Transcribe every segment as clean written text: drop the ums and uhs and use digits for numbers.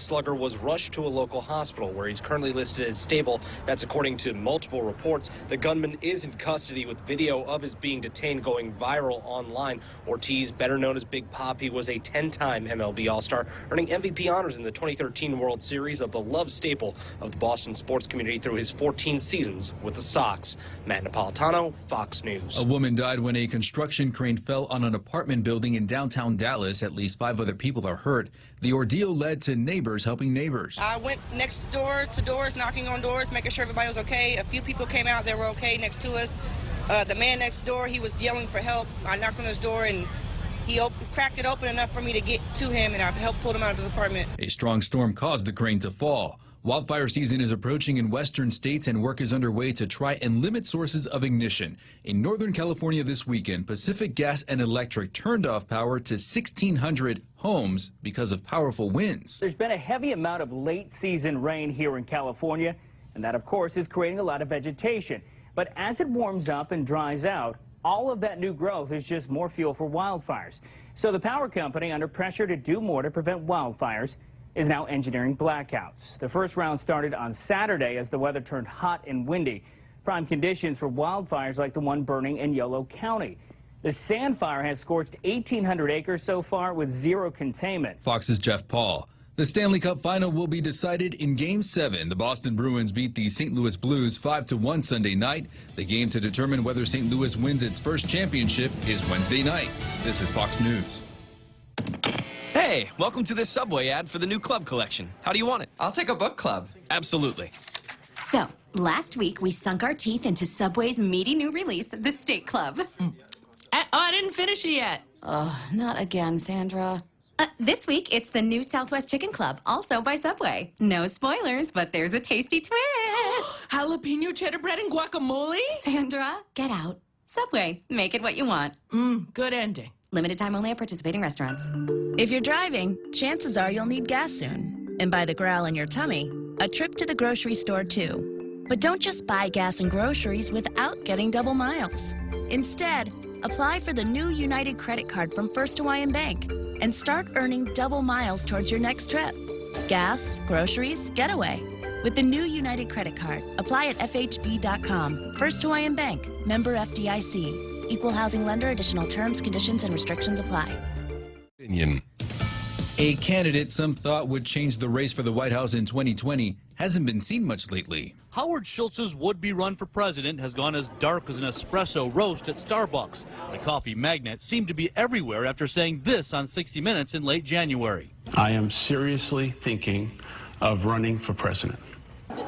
ex-slugger was rushed to a local hospital where he's currently listed as stable. That's according to multiple reports. The gunman is in custody with video of his being detained going viral online. Ortiz, better known as Big Papi, was a 10-time MLB All-Star, earning MVP honors in the 2013 World Series, a beloved staple of the Boston sports community through his 14 seasons with the Sox. Matt Napolitano, Fox News. A woman died when a construction crane fell on an apartment building in downtown Dallas. At least 5 other people are hurt. The ordeal led to neighbors helping neighbors. I went next door to doors, knocking on doors, making sure everybody was okay. A few people came out, they were okay next to us. The man next door, he was yelling for help. I knocked on his door and he cracked it open enough for me to get to him, and I helped pull him out of his apartment. A strong storm caused the crane to fall. Wildfire season is approaching in western states, and work is underway to try and limit sources of ignition. In Northern California this weekend, Pacific Gas and Electric turned off power to 1,600 homes because of powerful winds. There's been a heavy amount of late season rain here in California, and that, of course, is creating a lot of vegetation. But as it warms up and dries out, all of that new growth is just more fuel for wildfires. So the power company, under pressure to do more to prevent wildfires, is now engineering blackouts. The first round started on Saturday as the weather turned hot and windy. Prime conditions for wildfires like the one burning in Yolo County. The Sand Fire has scorched 1,800 acres so far with zero containment. Fox's Jeff Paul. The Stanley Cup final will be decided in Game 7. The Boston Bruins beat the St. Louis Blues 5-1 Sunday night. The game to determine whether St. Louis wins its first championship is Wednesday night. This is Fox News. Hey, welcome to this Subway ad for the new club collection. How do you want it? I'll take a book club. Absolutely. So, last week we sunk our teeth into Subway's meaty new release, the Steak Club. I didn't finish it yet. Oh, not again, Sandra. This week, it's the new Southwest Chicken Club, also by Subway. No spoilers, but there's a tasty twist. Jalapeno cheddar bread and guacamole? Sandra, get out. Subway, make it what you want. Good ending. Limited time only at participating restaurants. If you're driving, chances are you'll need gas soon. And by the growl in your tummy, a trip to the grocery store too. But don't just buy gas and groceries without getting double miles. Instead, apply for the new United credit card from First Hawaiian Bank and start earning double miles towards your next trip. Gas, groceries, getaway. With the new United credit card, apply at FHB.com. First Hawaiian Bank, member FDIC. Equal housing lender. Additional terms, conditions, and restrictions apply. A candidate some thought would change the race for the White House in 2020 hasn't been seen much lately. Howard Schultz's would-be run for president has gone as dark as an espresso roast at Starbucks. The coffee magnate seemed to be everywhere after saying this on 60 Minutes in late January. I am seriously thinking of running for president.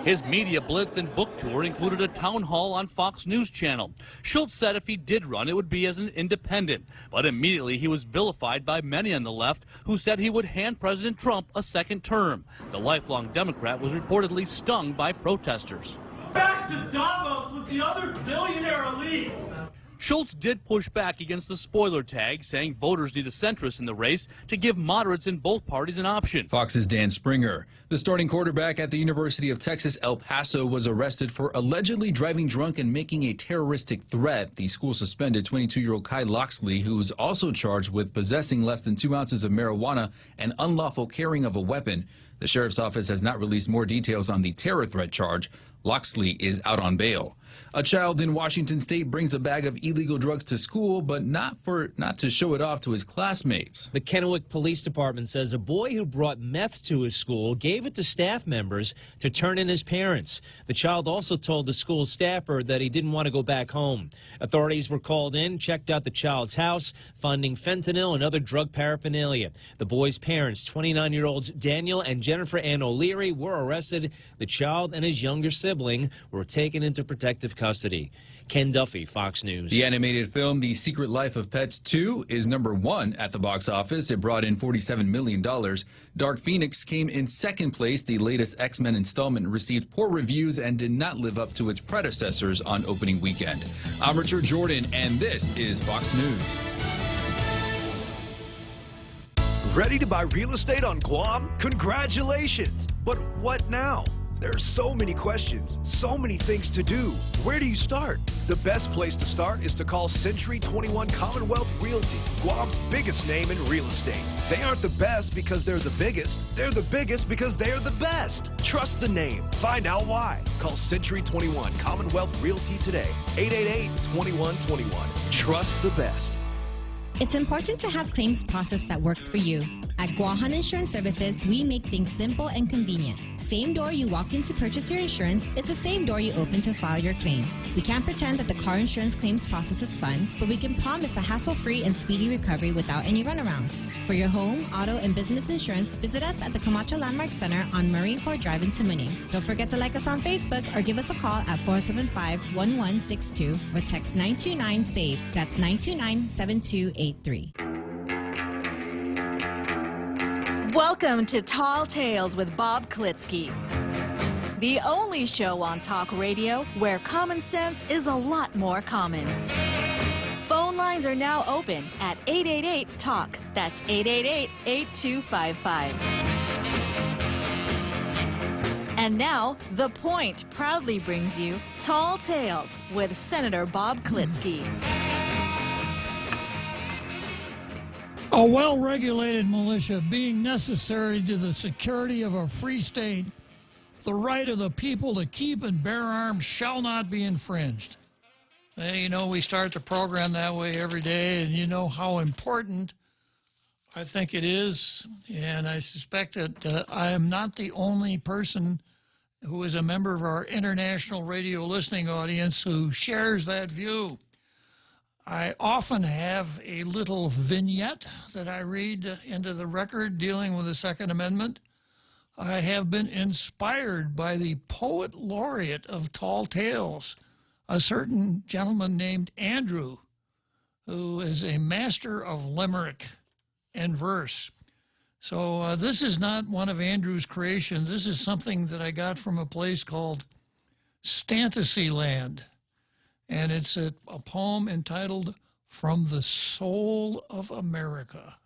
His media blitz and book tour included a town hall on Fox News Channel. Schultz said if he did run, it would be as an independent. But immediately he was vilified by many on the left who said he would hand President Trump a second term. The lifelong Democrat was reportedly stung by protesters. Back to Davos with the other billionaire elite. Schultz did push back against the spoiler tag, saying voters need a centrist in the race to give moderates in both parties an option. Fox's Dan Springer. The starting quarterback at the University of Texas El Paso was arrested for allegedly driving drunk and making a terroristic threat. The school suspended 22-year-old Kai Loxley, who was also charged with possessing less than 2 ounces of marijuana and unlawful carrying of a weapon. The sheriff's office has not released more details on the terror threat charge. Loxley is out on bail. A child in Washington state brings a bag of illegal drugs to school, but not to show it off to his classmates. The Kennewick Police Department says a boy who brought meth to his school gave it to staff members to turn in his parents. The child also told the school staffer that he didn't want to go back home. Authorities were called in, checked out the child's house, finding fentanyl and other drug paraphernalia. The boy's parents, 29-year-olds Daniel and Jennifer Ann O'Leary, were arrested. The child and his younger sibling were taken into protective custody. Ken Duffy, Fox News. The animated film The Secret Life of Pets 2 is #1 at the box office. It brought in $47 million. Dark Phoenix came in second place. The latest X-Men installment received poor reviews and did not live up to its predecessors on opening weekend. I'm Richard Jordan, and this is Fox News. Ready to buy real estate on Guam? Congratulations! But what now? There are so many questions, so many things to do. Where do you start? The best place to start is to call Century 21 Commonwealth Realty, Guam's biggest name in real estate. They aren't the best because they're the biggest. They're the biggest because they're the best. Trust the name. Find out why. Call Century 21 Commonwealth Realty today. 888-2121. Trust the best. It's important to have claims process that works for you. At Guahan Insurance Services, we make things simple and convenient. Same door you walk in to purchase your insurance is the same door you open to file your claim. We can't pretend that the car insurance claims process is fun, but we can promise a hassle-free and speedy recovery without any runarounds. For your home, auto, and business insurance, visit us at the Camacho Landmark Center on Marine Corps Drive in Tamuning. Don't forget to like us on Facebook or give us a call at 475-1162 or text 929-SAVE. That's 929-7283. Welcome to Tall Tales with Bob Klitzkie, the only show on talk radio where common sense is a lot more common. Phone lines are now open at 888-TALK. That's 888-8255. And now, The Point proudly brings you Tall Tales with Senator Bob Klitzkie. A well-regulated militia being necessary to the security of a free state, the right of the people to keep and bear arms shall not be infringed. You know, we start the program that way every day, and you know how important I think it is, and I suspect that I am not the only person who is a member of our international radio listening audience who shares that view. I often have a little vignette that I read into the record dealing with the Second Amendment. I have been inspired by the poet laureate of Tall Tales, a certain gentleman named Andrew, who is a master of limerick and verse. So this is not one of Andrew's creations. This is something that I got from a place called Fantasyland. And it's a poem entitled From the Soul of America.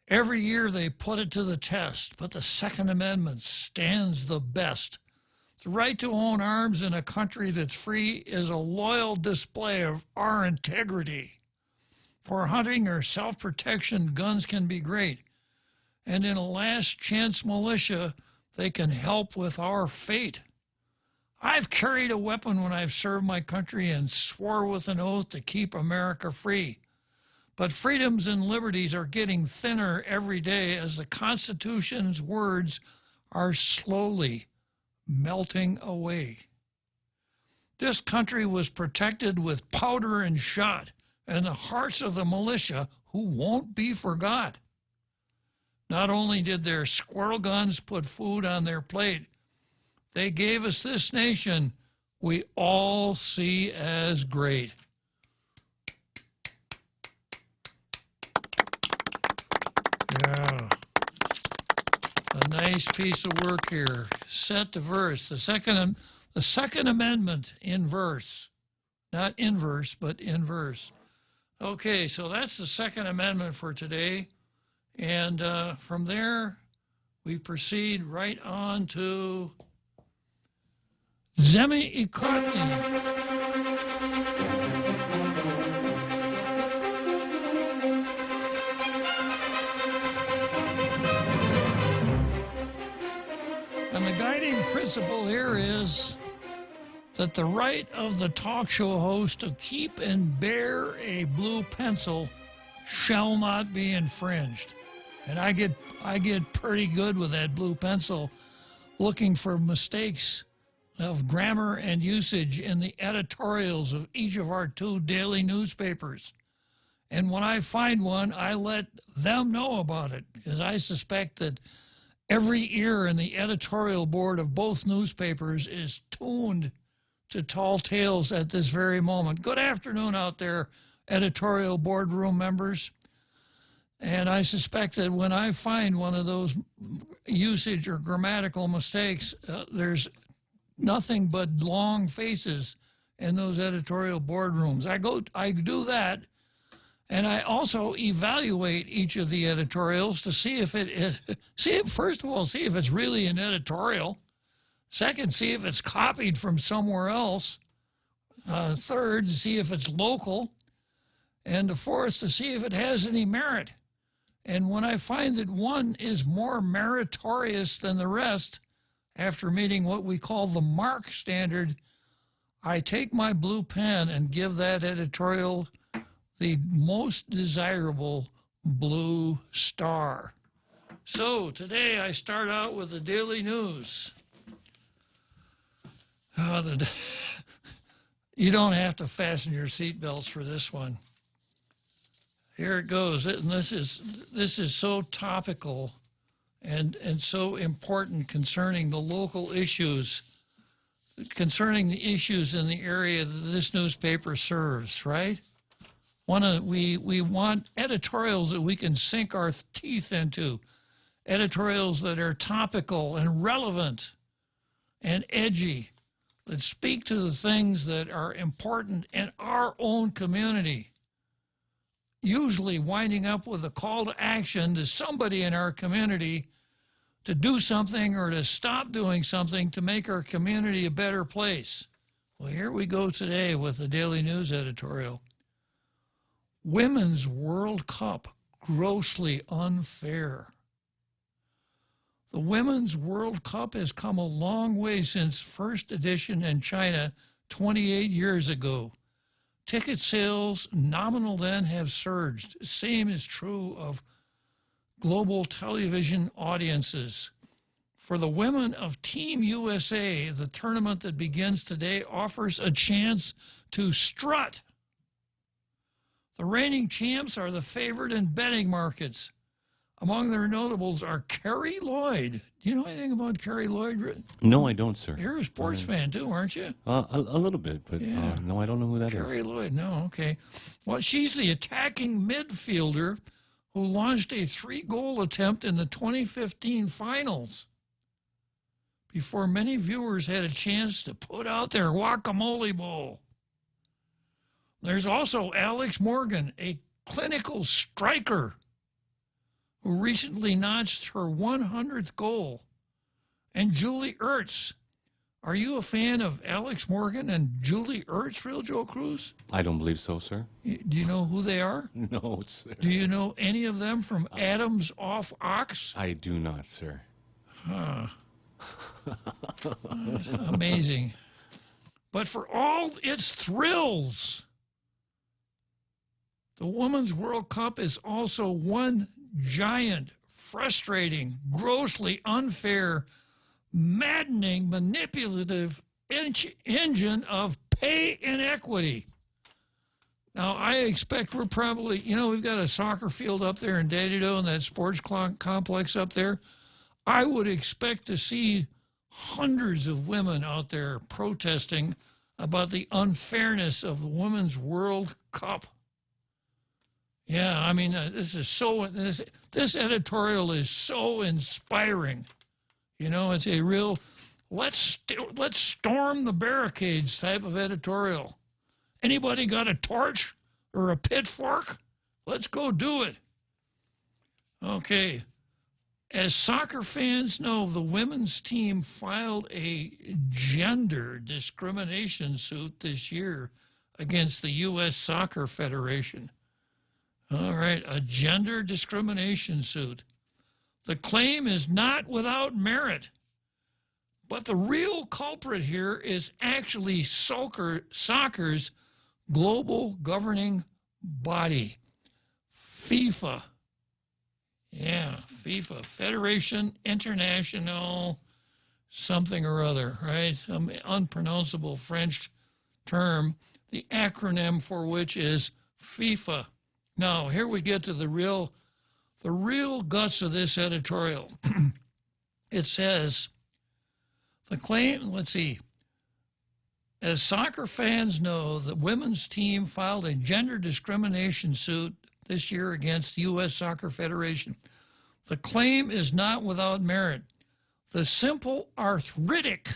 Every year they put it to the test, but the Second Amendment stands the best. The right to own arms in a country that's free is a loyal display of our integrity. For hunting or self-protection, guns can be great. And in a last chance militia, they can help with our fate. I've carried a weapon when I've served my country and swore with an oath to keep America free. But freedoms and liberties are getting thinner every day as the Constitution's words are slowly melting away. This country was protected with powder and shot and the hearts of the militia who won't be forgot. Not only did their squirrel guns put food on their plate, they gave us this nation we all see as great. Yeah. A nice piece of work here. Set the verse. The Second Amendment in verse. Not in verse, but in verse. Okay, so that's the Second Amendment for today. And from there, we proceed right on to Zemi-Ikotni. And the guiding principle here is that the right of the talk show host to keep and bear a blue pencil shall not be infringed. And I get pretty good with that blue pencil, looking for mistakes of grammar and usage in the editorials of each of our 2 daily newspapers. And when I find one, I let them know about it, because I suspect that every ear in the editorial board of both newspapers is tuned to Tall Tales at this very moment. Good afternoon out there, editorial boardroom members. And I suspect that when I find one of those usage or grammatical mistakes, there's nothing but long faces in those editorial boardrooms. I do that, And I also evaluate each of the editorials to see if it is, first of all, see if it's really an editorial. Second, see if it's copied from somewhere else. Third, see if it's local. And the fourth, to see if it has any merit. And when I find that one is more meritorious than the rest, after meeting what we call the MARC standard, I take my blue pen and give that editorial the most desirable blue star. So today I start out with the Daily News. You don't have to fasten your seatbelts for this one. Here it goes. And this is so topical and so important concerning the local issues, concerning the issues in the area that this newspaper serves, right? We want editorials that we can sink our teeth into, editorials that are topical and relevant and edgy, that speak to the things that are important in our own community, usually winding up with a call to action to somebody in our community to do something or to stop doing something to make our community a better place. Well, here we go today with the Daily News editorial. Women's World Cup grossly unfair. The Women's World Cup has come a long way since first edition in China 28 years ago. Ticket sales, nominal then, have surged. Same is true of global television audiences. For the women of Team USA, the tournament that begins today offers a chance to strut. The reigning champs are the favorite in betting markets. Among their notables are Carrie Lloyd. Do you know anything about Carrie Lloyd? No, I don't, sir. You're a sports fan too, aren't you? A little bit, but Yeah. no, I don't know who that is. Carrie Lloyd, no, okay. Well, she's the attacking midfielder who launched a 3-goal attempt in the 2015 finals before many viewers had a chance to put out their guacamole bowl. There's also Alex Morgan, a clinical striker who recently notched her 100th goal. And Julie Ertz. Are you a fan of Alex Morgan and Julie Ertz, Real Joe Cruz? I don't believe so, sir. Do you know who they are? No, sir. Do you know any of them from Adams off Ox? I do not, sir. Huh. Amazing. But for all its thrills, the Women's World Cup is also one giant, frustrating, grossly unfair, maddening, manipulative engine of pay inequity. Now, I expect we're probably, we've got a soccer field up there in Dadido and that sports complex up there. I would expect to see hundreds of women out there protesting about the unfairness of the Women's World Cup. Yeah, I mean, this editorial is so inspiring. It's a real let's storm the barricades type of editorial. Anybody got a torch or a pitchfork? Let's go do it. Okay. As soccer fans know, the women's team filed a gender discrimination suit this year against the U.S. Soccer Federation. All right, a gender discrimination suit. The claim is not without merit, but the real culprit here is actually soccer's global governing body, FIFA. Yeah, FIFA, Federation International something or other, right? Some unpronounceable French term, the acronym for which is FIFA. Now, here we get to the real guts of this editorial. It says, the claim, let's see, as soccer fans know, the women's team filed a gender discrimination suit this year against the U.S. Soccer Federation. The claim is not without merit. The simple arthritic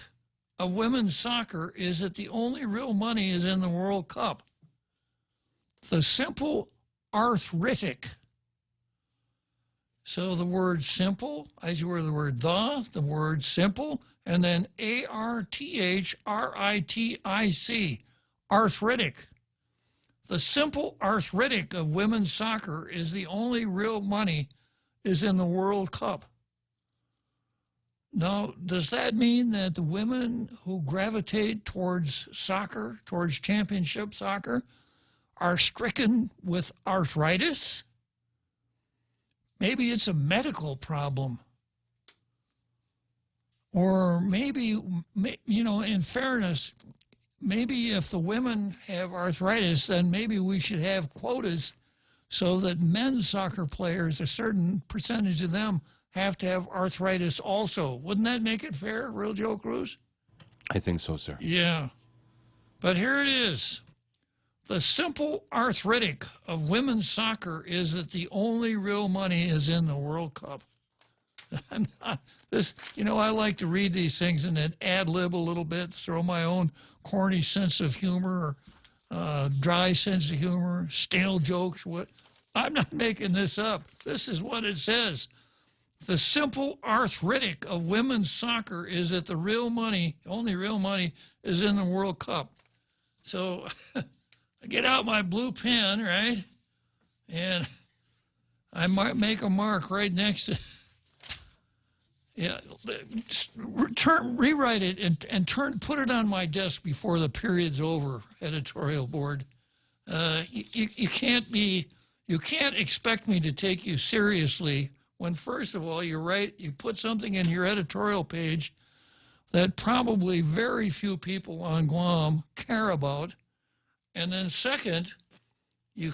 of women's soccer is that the only real money is in the World Cup. The simple arthritic. So the word simple, as you were the word the word simple, and then arthritic, arthritic. The simple arthritic of women's soccer is the only real money is in the World Cup. Now, does that mean that the women who gravitate towards soccer, towards championship soccer, are stricken with arthritis? Maybe it's a medical problem. Or maybe, you know, in fairness, maybe if the women have arthritis, then maybe we should have quotas so that men's soccer players, a certain percentage of them, have to have arthritis also. Wouldn't that make it fair, Real Joe Cruz? I think so, sir. Yeah. But here it is. The simple arthritic of women's soccer is that the only real money is in the World Cup. This, you know, I like to read these things and then ad-lib a little bit, throw my own corny sense of humor, or dry sense of humor, stale jokes. What? I'm not making this up. This is what it says. The simple arthritic of women's soccer is that the real money, only real money, is in the World Cup. So I get out my blue pen, right? And I might make a mark right next to, yeah, rewrite it and put it on my desk before the period's over, editorial board. You can't expect me to take you seriously when, first of all, you put something in your editorial page that probably very few people on Guam care about. And then second, you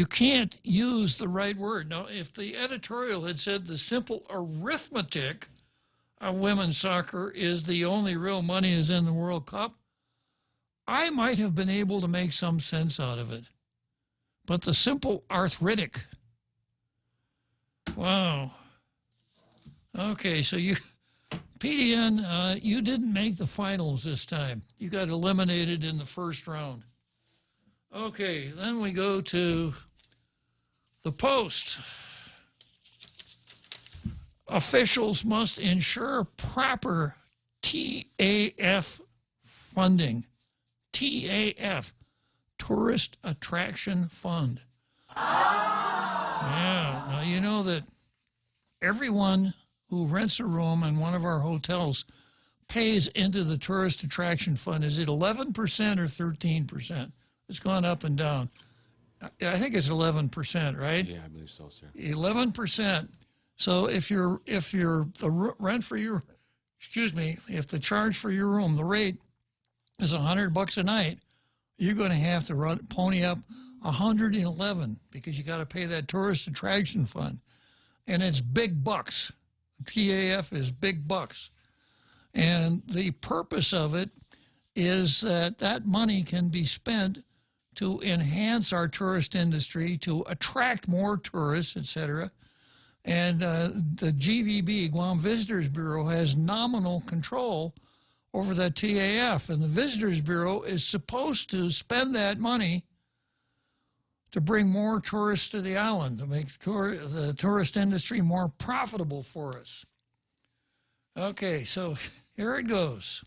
can't use the right word. Now, if the editorial had said the simple arithmetic of women's soccer is the only real money is in the World Cup, I might have been able to make some sense out of it. But the simple arthritic, wow. Okay, so PDN, you didn't make the finals this time. You got eliminated in the first round. Okay, then we go to the Post. Officials must ensure proper TAF funding. TAF, Tourist Attraction Fund. Yeah, now you know that everyone who rents a room in one of our hotels pays into the Tourist Attraction Fund. Is it 11% or 13%? It's gone up and down. I think it's 11%, right? Yeah, I believe so, sir. 11%. So if the rent for your, if the charge for your room, the rate is $100 a night, you're going to have to pony up 111 because you got to pay that Tourist Attraction Fund, and it's big bucks. TAF is big bucks, and the purpose of it is that money can be spent to enhance our tourist industry, to attract more tourists, etc. And the GVB, Guam Visitors Bureau, has nominal control over that TAF. And the Visitors Bureau is supposed to spend that money to bring more tourists to the island, to make the tourist industry more profitable for us. Okay, so here it goes.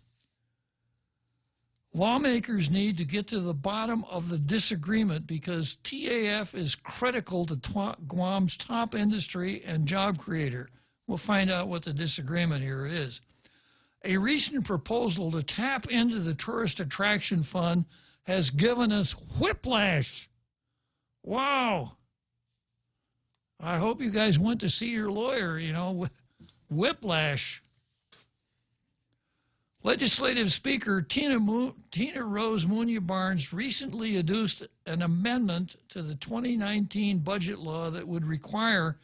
Lawmakers need to get to the bottom of the disagreement because TAF is critical to Guam's top industry and job creator. We'll find out what the disagreement here is. A recent proposal to tap into the Tourist Attraction Fund has given us whiplash. Wow. I hope you guys went to see your lawyer, you know, whiplash. Legislative Speaker Tina Rose Munya-Barnes recently introduced an amendment to the 2019 budget law that would require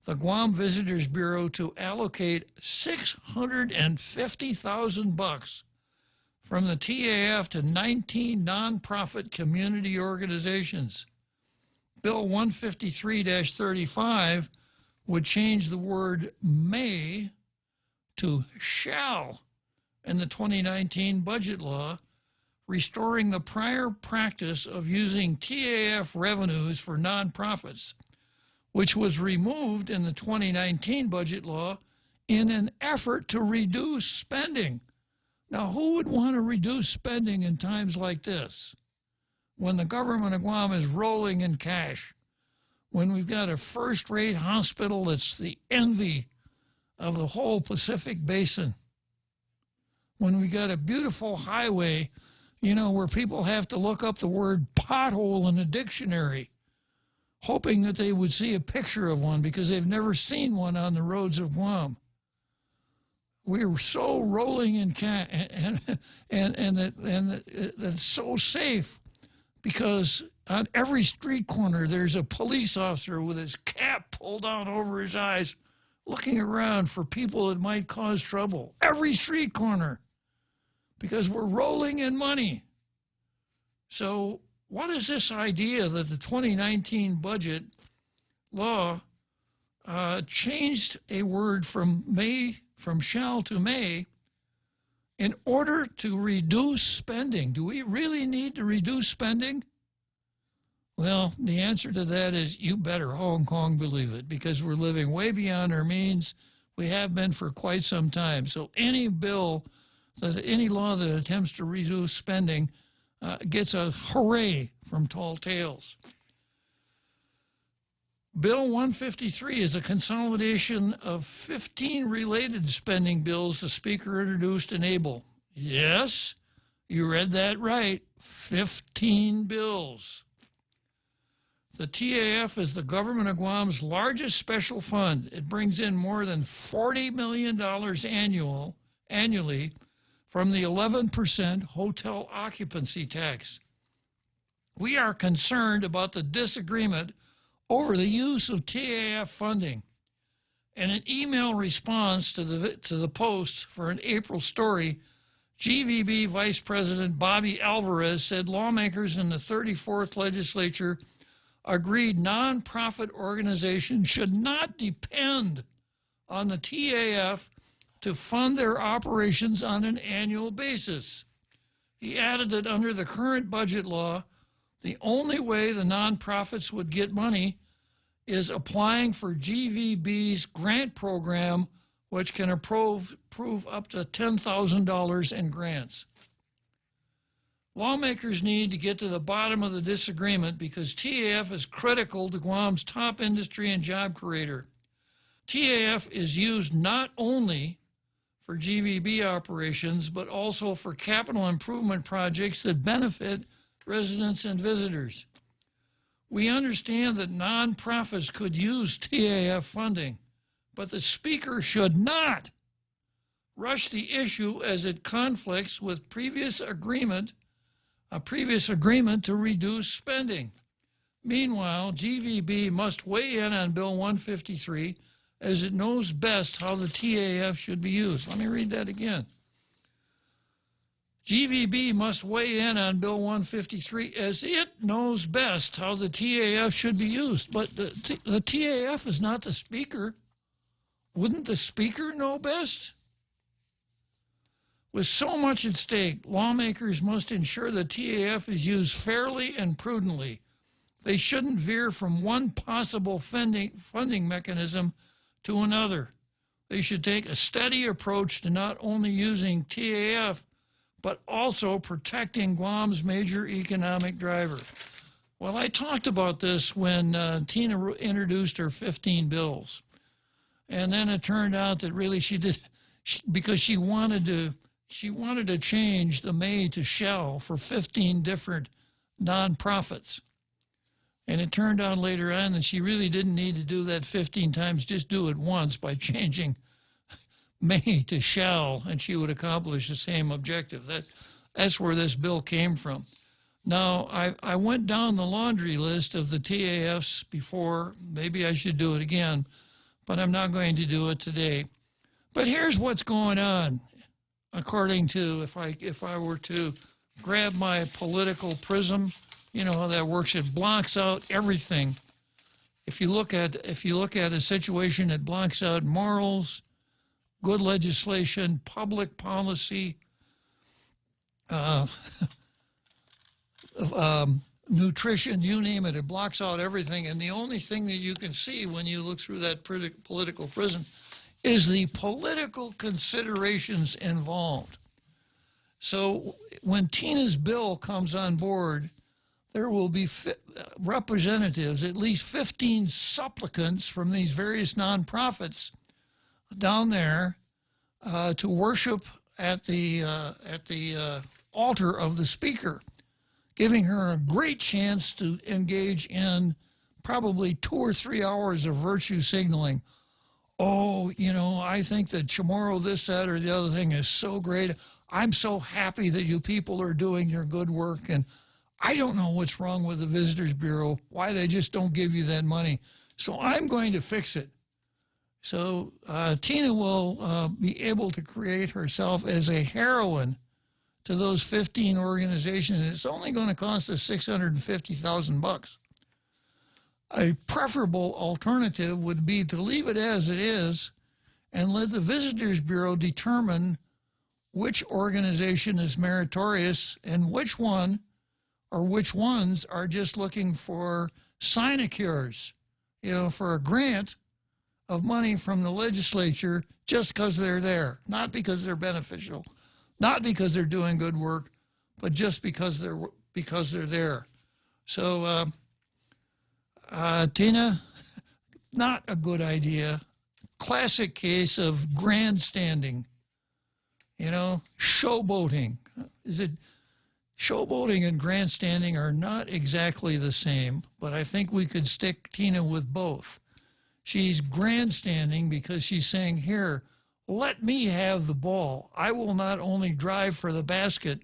the Guam Visitors Bureau to allocate $650,000 from the TAF to 19 nonprofit community organizations. Bill 153-35 would change the word may to shall in the 2019 budget law, restoring the prior practice of using TAF revenues for nonprofits, which was removed in the 2019 budget law in an effort to reduce spending. Now, who would want to reduce spending in times like this, when the government of Guam is rolling in cash, when we've got a first-rate hospital that's the envy of the whole Pacific Basin, when we got a beautiful highway, you know, where people have to look up the word pothole in a dictionary, hoping that they would see a picture of one because they've never seen one on the roads of Guam. We're so rolling in cash, and it's so safe because on every street corner there's a police officer with his cap pulled down over his eyes, looking around for people that might cause trouble. Every street corner, because we're rolling in money. So what is this idea that the 2019 budget law changed a word from shall to may in order to reduce spending? Do we really need to reduce spending? Well, the answer to that is you better Hong Kong believe it, because we're living way beyond our means. We have been for quite some time. So any law that attempts to reduce spending gets a hooray from tall tales. Bill 153 is a consolidation of 15 related spending bills the Speaker introduced in April. Yes, you read that right, 15 bills. The TAF is the government of Guam's largest special fund. It brings in more than $40 million annually from the 11% hotel occupancy tax. We are concerned about the disagreement over the use of TAF funding. In an email response to the Post for an April story, GVB Vice President Bobby Alvarez said lawmakers in the 34th legislature agreed nonprofit organizations should not depend on the TAF to fund their operations on an annual basis. He added that under the current budget law, the only way the nonprofits would get money is applying for GVB's grant program, which can approve up to $10,000 in grants. Lawmakers need to get to the bottom of the disagreement because TAF is critical to Guam's top industry and job creator. TAF is used not only for GVB operations, but also for capital improvement projects that benefit residents and visitors. We understand that nonprofits could use TAF funding, but the Speaker should not rush the issue as it conflicts with a previous agreement to reduce spending. Meanwhile, GVB must weigh in on Bill 153 as it knows best how the TAF should be used. Let me read that again. GVB must weigh in on Bill 153 as it knows best how the TAF should be used. But the TAF is not the Speaker. Wouldn't the Speaker know best? With so much at stake, lawmakers must ensure the TAF is used fairly and prudently. They shouldn't veer from one possible funding mechanism to another. They should take a steady approach to not only using TAF, but also protecting Guam's major economic driver. Well, I talked about this when Tina introduced her 15 bills. And then it turned out that really because she wanted to change the may to shall for 15 different nonprofits. And it turned out later on that she really didn't need to do that 15 times, just do it once by changing may to shall, and she would accomplish the same objective. That's where this bill came from. Now, I went down the laundry list of the TAFs before. Maybe I should do it again, but I'm not going to do it today. But here's what's going on, according to, if I were to grab my political prism, you know how that works. It blocks out everything. If you look at a situation, it blocks out morals, good legislation, public policy, nutrition, you name it. It blocks out everything. And the only thing that you can see when you look through that political prism is the political considerations involved. So when Tina's bill comes on board, there will be representatives, at least 15 supplicants from these various nonprofits down there to worship at the altar of the speaker, giving her a great chance to engage in probably 2 or 3 hours of virtue signaling. Oh, you know, I think that tomorrow this, that, or the other thing is so great. I'm so happy that you people are doing your good work, and I don't know what's wrong with the Visitors Bureau, why they just don't give you that money. So I'm going to fix it. So Tina will be able to create herself as a heroine to those 15 organizations. It's only going to cost us $650,000. A preferable alternative would be to leave it as it is and let the Visitors Bureau determine which organization is meritorious and which one or which ones are just looking for sinecures, you know, for a grant of money from the legislature just because they're there, not because they're beneficial, not because they're doing good work, but just because they're there. So, Tina, not a good idea. Classic case of grandstanding, you know, showboating. Showboating and grandstanding are not exactly the same, but I think we could stick Tina with both. She's grandstanding because she's saying, here, let me have the ball. I will not only drive for the basket,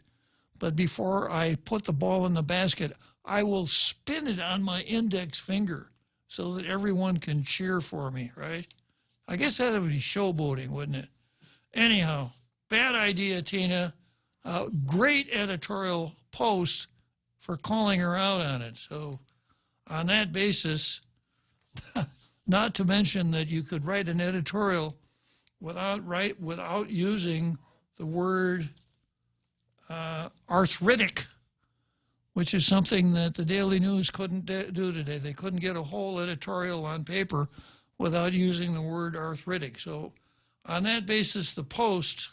but before I put the ball in the basket, I will spin it on my index finger so that everyone can cheer for me, right? I guess that would be showboating, wouldn't it? Anyhow, bad idea, Tina. Great editorial post for calling her out on it. So on that basis, not to mention that you could write an editorial without using the word arthritic, which is something that the Daily News couldn't do today. They couldn't get a whole editorial on paper without using the word arthritic. So on that basis, the Post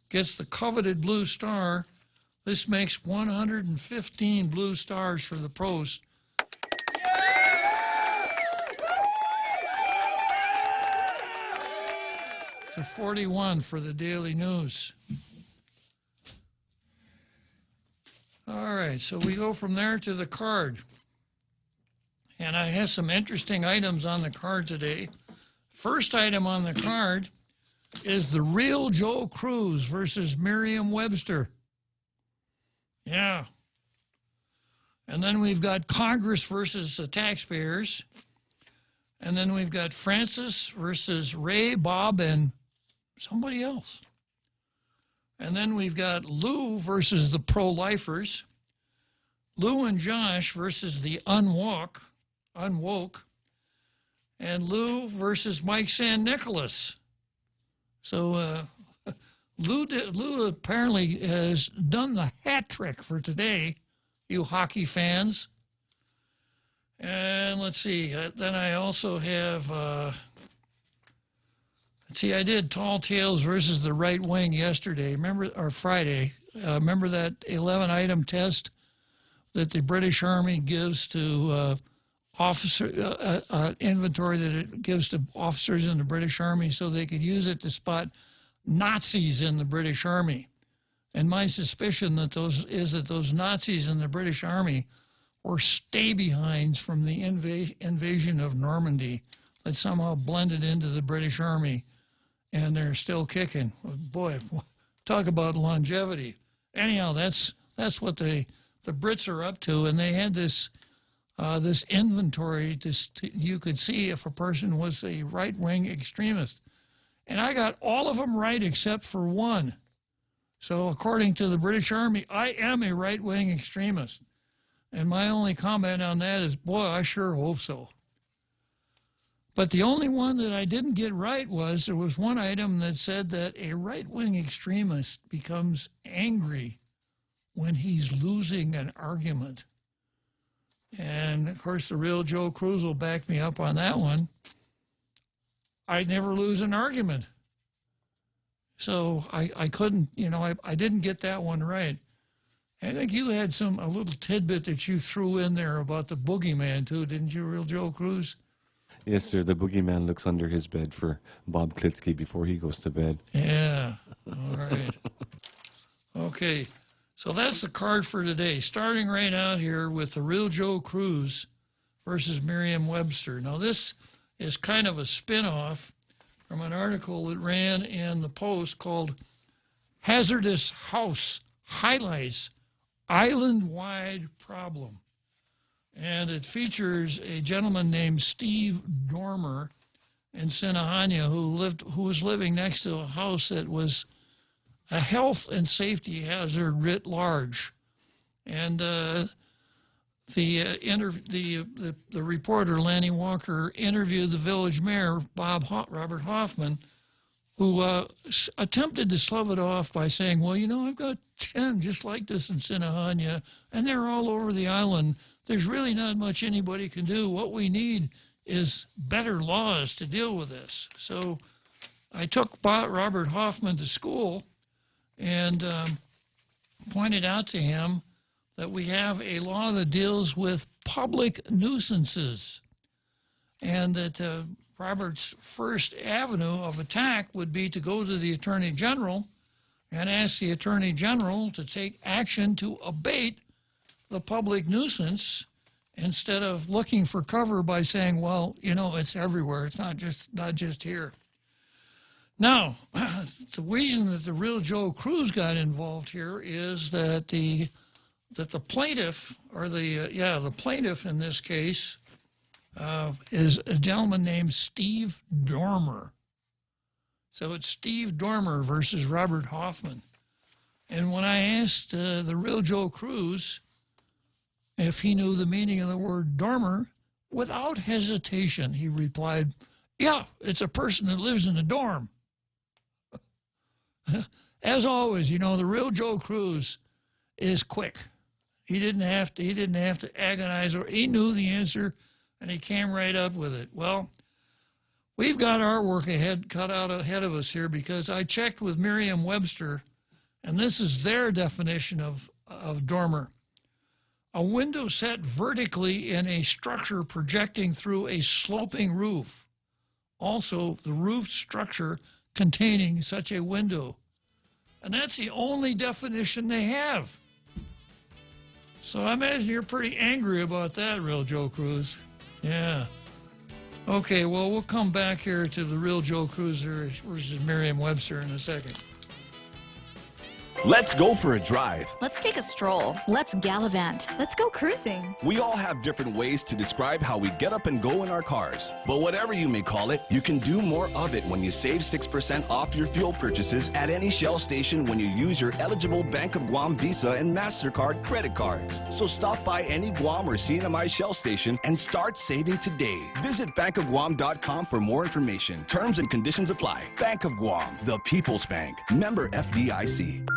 gets the coveted blue star. This makes 115 blue stars for the Post. To 41 for the Daily News. All right, so we go from there to the card. And I have some interesting items on the card today. First item on the card is the real Joe Cruz versus Merriam-Webster. Yeah. And then we've got Congress versus the taxpayers. And then we've got Francis versus Ray, Bob, and somebody else. And then we've got Lou versus the pro-lifers. Lou and Josh versus the unwoke. And Lou versus Mike San Nicolas. So Lou apparently has done the hat trick for today, you hockey fans. And let's see, then I also have, I did Tall Tales versus the right wing yesterday, or Friday. Remember that 11-item test that the British Army gives to inventory that it gives to officers in the British Army so they could use it to spot Nazis in the British Army. And my suspicion that those Nazis in the British Army were stay-behinds from the invasion of Normandy that somehow blended into the British Army, and they're still kicking. Boy, talk about longevity. Anyhow, that's what the Brits are up to, and they had this inventory. You could see if a person was a right-wing extremist. And I got all of them right except for one. So according to the British Army, I am a right-wing extremist. And my only comment on that is, boy, I sure hope so. But the only one that I didn't get right was there was one item that said that a right-wing extremist becomes angry when he's losing an argument. And, of course, the real Joe Cruz will back me up on that one. I never lose an argument. So I couldn't, I didn't get that one right. I think you had a little tidbit that you threw in there about the boogeyman, too, didn't you, real Joe Cruz? Yes, sir. The boogeyman looks under his bed for Bob Klitzkie before he goes to bed. Yeah. All right. Okay. So that's the card for today. Starting right out here with the real Joe Cruz versus Merriam-Webster. Now, this is kind of a spin-off from an article that ran in the Post called Hazardous House Highlights Island-Wide Problem. And it features a gentleman named Steve Dormer in Sinahania who was living next to a house that was a health and safety hazard writ large. And the reporter, Lanny Walker, interviewed the village mayor, Robert Hoffman, who attempted to slough it off by saying, well, I've got 10 just like this in Sinahania, and they're all over the island. There's really not much anybody can do. What we need is better laws to deal with this. So I took Robert Hoffman to school and pointed out to him that we have a law that deals with public nuisances, and that Robert's first avenue of attack would be to go to the Attorney General and ask the Attorney General to take action to abate the public nuisance instead of looking for cover by saying, well, it's everywhere. It's not just here. Now, the reason that the real Joe Cruz got involved here is that the plaintiff, or the plaintiff in this case, is a gentleman named Steve Dormer. So it's Steve Dormer versus Robert Hoffman. And when I asked the real Joe Cruz if he knew the meaning of the word dormer, without hesitation, he replied, yeah, it's a person that lives in a dorm. As always, the real Joe Cruz is quick. He didn't have to agonize, or he knew the answer, and he came right up with it. Well, we've got our work cut out ahead of us here, because I checked with Merriam-Webster, and this is their definition of dormer. A window set vertically in a structure projecting through a sloping roof. Also, the roof structure containing such a window. And that's the only definition they have. So I imagine you're pretty angry about that, real Joe Cruz. Yeah. Okay, well, we'll come back here to the real Joe Cruz versus Merriam-Webster in a second. Let's go for a drive. Let's take a stroll. Let's gallivant. Let's go cruising. We all have different ways to describe how we get up and go in our cars. But whatever you may call it, you can do more of it when you save 6% off your fuel purchases at any Shell station when you use your eligible Bank of Guam Visa and MasterCard credit cards. So stop by any Guam or CNMI Shell station and start saving today. Visit bankofguam.com for more information. Terms and conditions apply. Bank of Guam, the People's Bank. Member FDIC.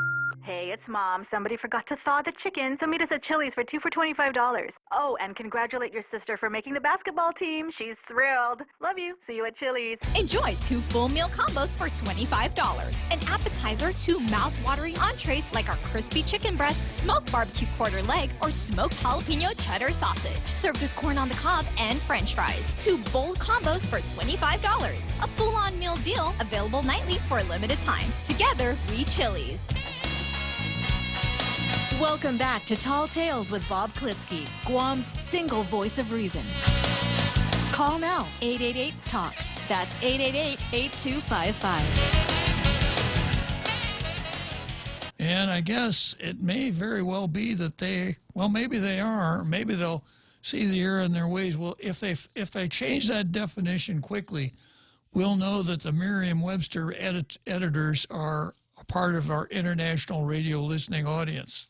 Hey, it's Mom. Somebody forgot to thaw the chicken, so meet us at Chili's for 2 for $25. Oh, and congratulate your sister for making the basketball team. She's thrilled. Love you. See you at Chili's. Enjoy 2 full meal combos for $25. An appetizer, 2 mouth-watering entrees like our crispy chicken breast, smoked barbecue quarter leg, or smoked jalapeno cheddar sausage. Served with corn on the cob and french fries. 2 bold combos for $25. A full-on meal deal available nightly for a limited time. Together, we Chili's. Welcome back to Tall Tales with Bob Klitzkie, Guam's single voice of reason. Call now, 888-TALK. That's 888-8255. And I guess it may very well be that maybe they are, maybe they'll see the error in their ways. Well, if they change that definition quickly, we'll know that the Merriam-Webster editors are a part of our international radio listening audience.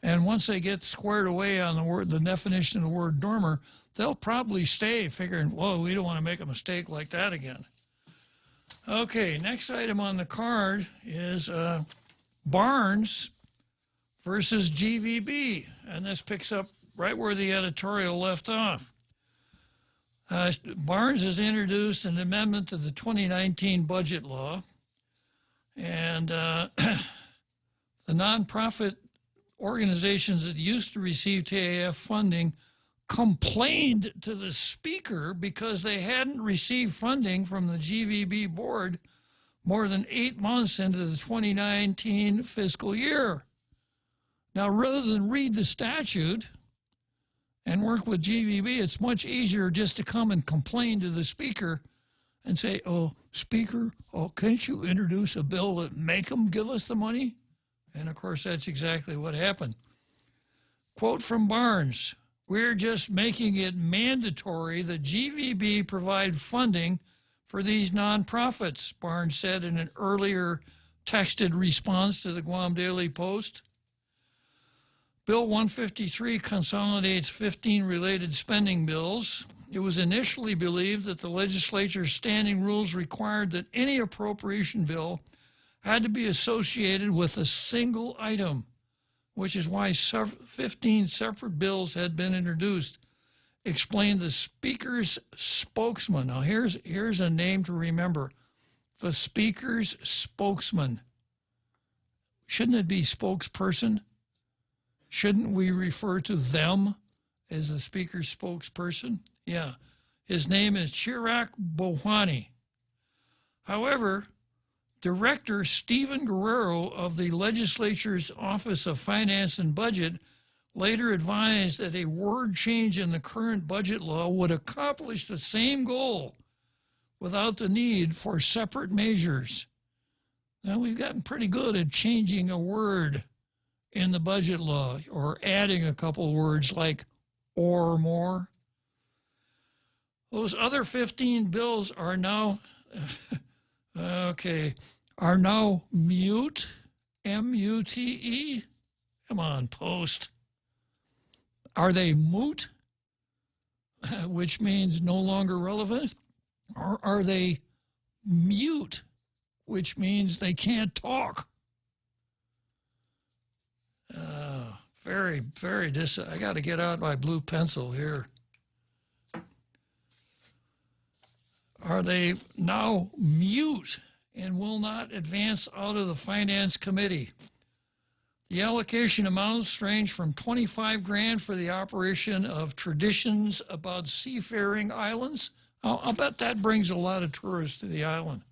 And once they get squared away on the definition of the word dormer, they'll probably stay figuring, whoa, we don't want to make a mistake like that again. Okay, next item on the card is Barnes versus GVB. And this picks up right where the editorial left off. Barnes has introduced an amendment to the 2019 budget law, and the nonprofit organizations that used to receive TAF funding complained to the speaker because they hadn't received funding from the GVB board more than 8 months into the 2019 fiscal year. Now, rather than read the statute and work with GVB, it's much easier just to come and complain to the speaker and say, oh, speaker, oh, can't you introduce a bill that make them give us the money? And, of course, that's exactly what happened. Quote from Barnes, we're just making it mandatory that GVB provide funding for these nonprofits, Barnes said in an earlier texted response to the Guam Daily Post. Bill 153 consolidates 15 related spending bills. It was initially believed that the legislature's standing rules required that any appropriation bill had to be associated with a single item, which is why 15 separate bills had been introduced, explained the Speaker's spokesman. Now, here's a name to remember. The Speaker's spokesman. Shouldn't it be spokesperson? Shouldn't we refer to them as the Speaker's spokesperson? Yeah. His name is Chirag Bohwani. However, Director Stephen Guerrero of the legislature's Office of Finance and Budget later advised that a word change in the current budget law would accomplish the same goal without the need for separate measures. Now, we've gotten pretty good at changing a word in the budget law or adding a couple words like or more. Those other 15 bills are now, are now mute, M-U-T-E. Come on, Post. Are they moot, which means no longer relevant? Or are they mute, which means they can't talk? I got to get out my blue pencil here. Are they now mute and will not advance out of the Finance Committee? The allocation amounts range from $25,000 for the operation of traditions about seafaring islands. I'll bet that brings a lot of tourists to the island.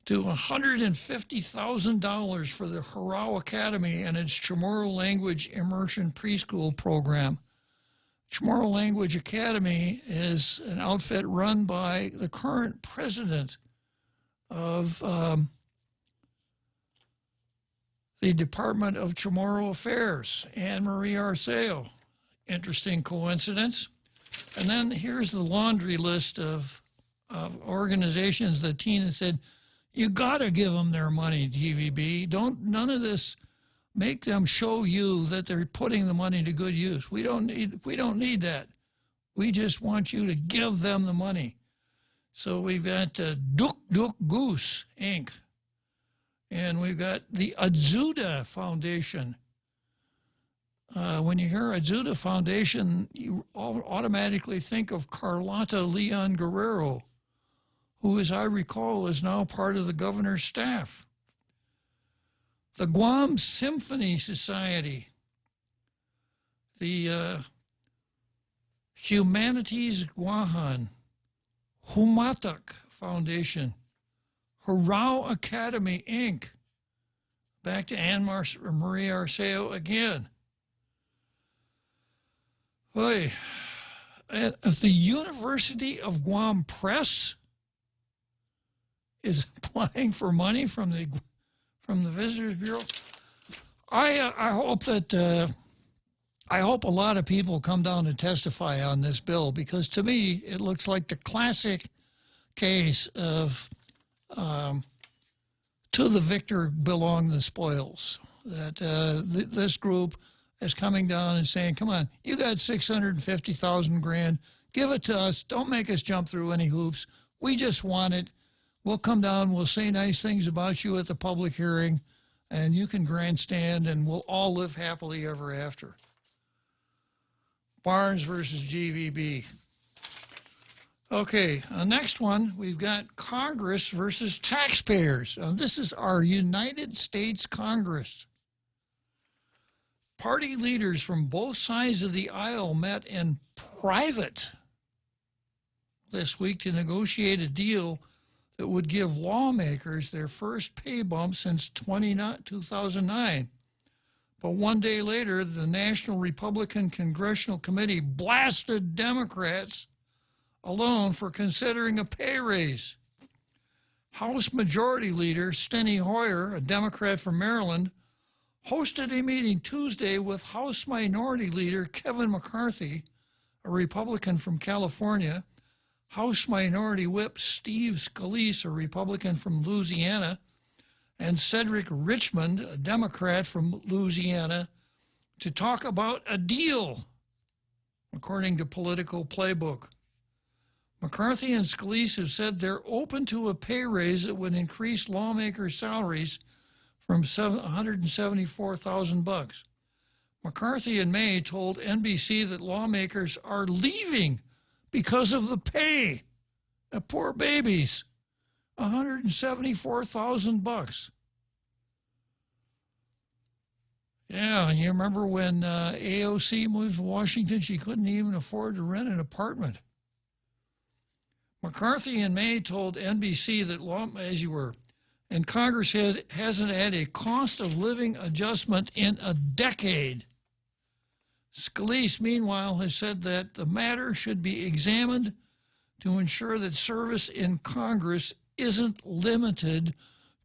To $150,000 for the Harau Academy and its Chamorro Language Immersion Preschool program. Chamorro Language Academy is an outfit run by the current president of the Department of Chamorro Affairs, Anne Marie Arceo. Interesting coincidence. And then here's the laundry list of organizations that Tina said, you got to give them their money, GVB. None of this make them show you that they're putting the money to good use. We don't need that. We just want you to give them the money. So we've got Duk Duk Goose, Inc. And we've got the Adzuda Foundation. When you hear Adzuda Foundation, you automatically think of Carlota Leon Guerrero, who, as I recall, is now part of the governor's staff. The Guam Symphony Society, the Humanities Guahan, Humatak Foundation, Harau Academy, Inc. Back to Anne Marie Arceo again. Boy, if the University of Guam Press is applying for money from the Visitors Bureau, I hope that I hope a lot of people come down and testify on this bill, because to me it looks like the classic case of to the victor belong the spoils. That this group is coming down and saying, come on, you got $650,000, give it to us. Don't make us jump through any hoops. We just want it. We'll come down, we'll say nice things about you at the public hearing, and you can grandstand, and we'll all live happily ever after. Barnes versus GVB. Okay, next one, we've got Congress versus taxpayers. This is our United States Congress. Party leaders from both sides of the aisle met in private this week to negotiate a deal that would give lawmakers their first pay bump since 2009. But one day later, the National Republican Congressional Committee blasted Democrats alone for considering a pay raise. House Majority Leader Steny Hoyer, a Democrat from Maryland, hosted a meeting Tuesday with House Minority Leader Kevin McCarthy, a Republican from California, House Minority Whip Steve Scalise, a Republican from Louisiana, and Cedric Richmond, a Democrat from Louisiana, to talk about a deal, according to Political Playbook. McCarthy and Scalise have said they're open to a pay raise that would increase lawmakers' salaries from $174,000. McCarthy in May told NBC that lawmakers are leaving because of the pay. The poor babies, $174,000. Yeah, you remember when AOC moved to Washington, she couldn't even afford to rent an apartment. McCarthy in May told NBC that and Congress hasn't had a cost of living adjustment in a decade. Scalise, meanwhile, has said that the matter should be examined to ensure that service in Congress isn't limited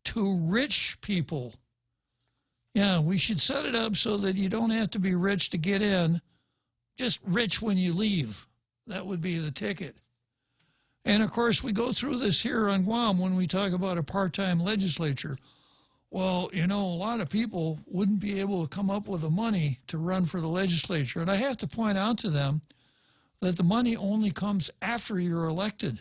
to rich people. Yeah, we should set it up so that you don't have to be rich to get in, just rich when you leave. That would be the ticket. And, of course, we go through this here on Guam when we talk about a part-time legislature. Well, you know, a lot of people wouldn't be able to come up with the money to run for the legislature. And I have to point out to them that the money only comes after you're elected.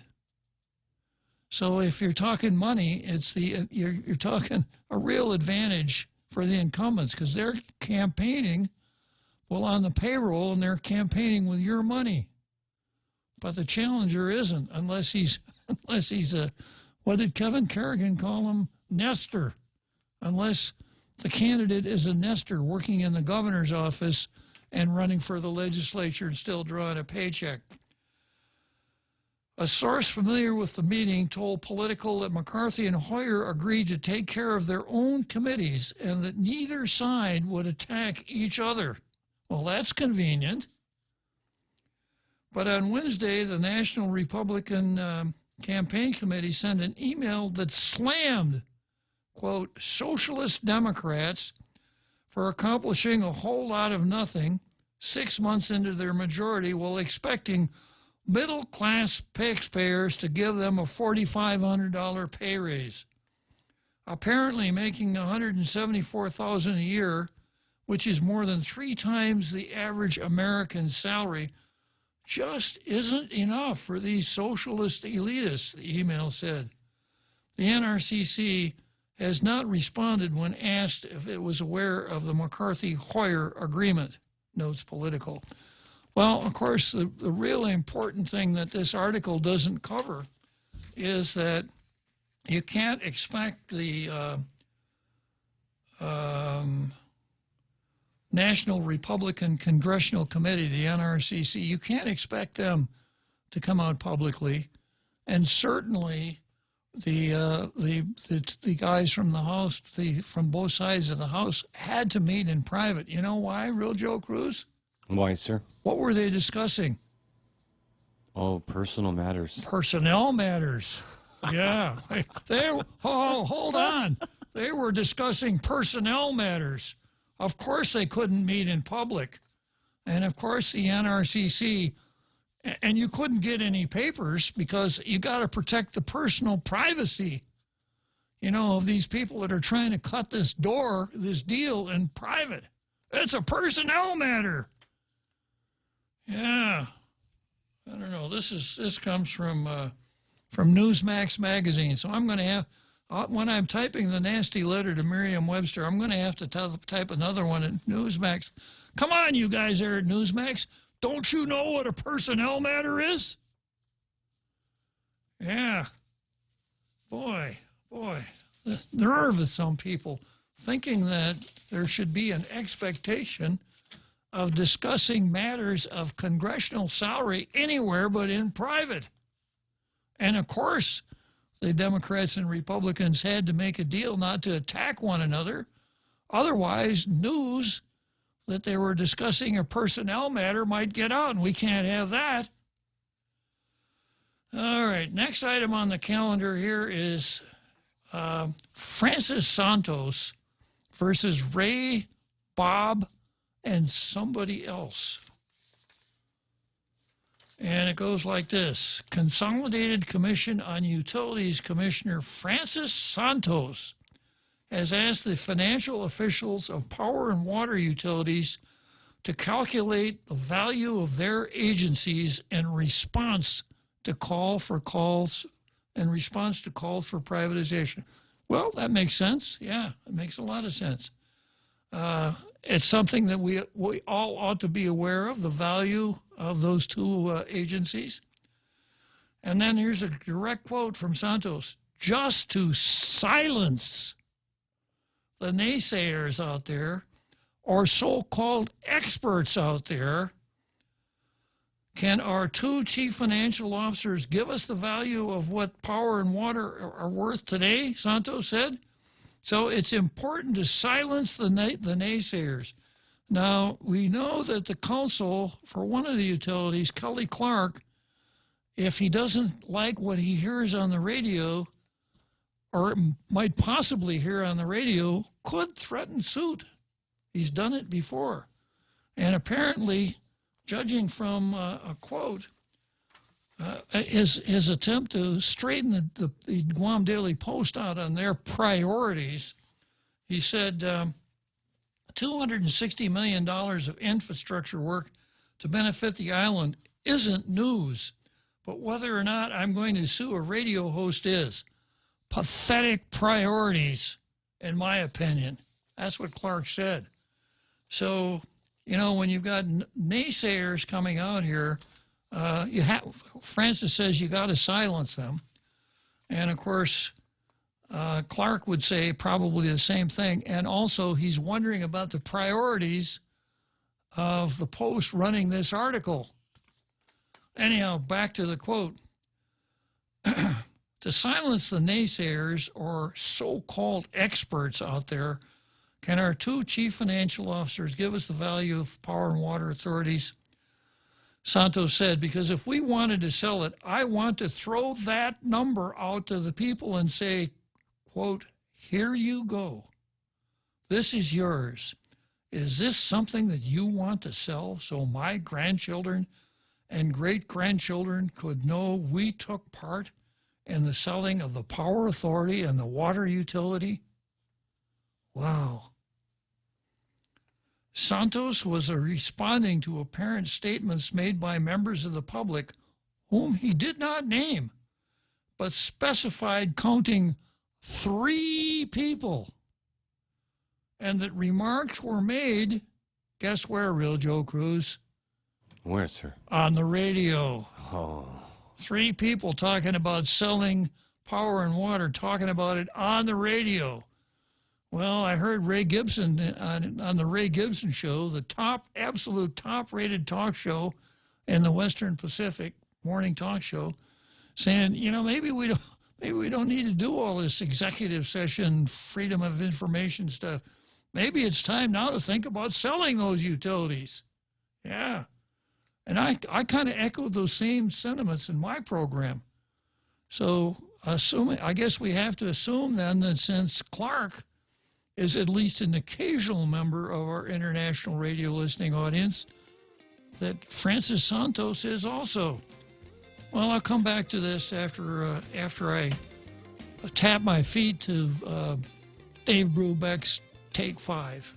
So if you're talking money, you're talking a real advantage for the incumbents because they're campaigning on the payroll and they're campaigning with your money. But the challenger isn't unless he's a, what did Kevin Kerrigan call him? Nester. Unless the candidate is a nester working in the governor's office and running for the legislature and still drawing a paycheck. A source familiar with the meeting told Political that McCarthy and Hoyer agreed to take care of their own committees and that neither side would attack each other. Well, that's convenient. But on Wednesday, the National Republican Campaign Committee sent an email that slammed, quote, socialist Democrats for accomplishing a whole lot of nothing 6 months into their majority while expecting middle-class taxpayers to give them a $4,500 pay raise. Apparently making $174,000 a year, which is more than 3 times the average American salary, just isn't enough for these socialist elitists, the email said. The NRCC has not responded when asked if it was aware of the McCarthy-Hoyer agreement, notes Political. Well, of course, the really important thing that this article doesn't cover is that you can't expect the National Republican Congressional Committee, the NRCC, you can't expect them to come out publicly, and certainly the guys from the House, from both sides of the House, had to meet in private. You know why, Real Joe Cruz? Why, sir? What were they discussing? Oh, personal matters. Personnel matters. Yeah. Hold on. They were discussing personnel matters. Of course they couldn't meet in public. And of course the NRCC, and you couldn't get any papers because you got to protect the personal privacy, you know, of these people that are trying to cut this deal in private. It's a personnel matter. Yeah. I don't know. This comes from Newsmax magazine. So I'm going to When I'm typing the nasty letter to Merriam-Webster, I'm going to have to type another one at Newsmax. Come on, you guys there at Newsmax. Don't you know what a personnel matter is? Yeah. Boy, the nerve of some people thinking that there should be an expectation of discussing matters of congressional salary anywhere but in private. And of course, the Democrats and Republicans had to make a deal not to attack one another. Otherwise, news that they were discussing a personnel matter might get out, and we can't have that. All right, next item on the calendar here is Francis Santos versus Ray, Bob, and somebody else. And it goes like this. Consolidated Commission on Utilities Commissioner Francis Santos has asked the financial officials of power and water utilities to calculate the value of their agencies in response to calls for privatization. Well, that makes sense. Yeah, it makes a lot of sense. It's something that we all ought to be aware of, the value of those two agencies. And then here's a direct quote from Santos. Just to silence the naysayers out there or so-called experts out there, can our two chief financial officers give us the value of what power and water are worth today, Santos said. So it's important to silence the naysayers. Now, we know that the counsel for one of the utilities, Kelly Clark, if he doesn't like what he hears on the radio, or might possibly hear on the radio, could threaten suit. He's done it before. And apparently, judging from a quote, his attempt to straighten the Guam Daily Post out on their priorities, he said $260 million of infrastructure work to benefit the island isn't news, but whether or not I'm going to sue a radio host is. Pathetic priorities, in my opinion. That's what Clark said. So, you know, when you've got naysayers coming out here, Francis says you got to silence them. And, of course, Clark would say probably the same thing. And also he's wondering about the priorities of the Post running this article. Anyhow, back to the quote. To silence the naysayers or so-called experts out there, can our two chief financial officers give us the value of power and water authorities? Santos said, because if we wanted to sell it, I want to throw that number out to the people and say, quote, here you go. This is yours. Is this something that you want to sell so my grandchildren and great-grandchildren could know we took part in the selling of the power authority and the water utility? Wow. Santos was responding to apparent statements made by members of the public whom he did not name, but specified counting 3 people, and that remarks were made, guess where, Real Joe Cruz? Where, sir? On the radio. Oh. 3 people talking about selling power and water, talking about it on the radio. Well, I heard Ray Gibson on the Ray Gibson show, the absolute top-rated talk show in the Western Pacific, morning talk show, saying, you know, maybe we don't need to do all this executive session, freedom of information stuff. Maybe it's time now to think about selling those utilities. Yeah. And I kind of echoed those same sentiments in my program. So I guess we have to assume then that since Clark is at least an occasional member of our international radio listening audience, that Francis Santos is also. Well, I'll come back to this after I tap my feet to Dave Brubeck's Take 5.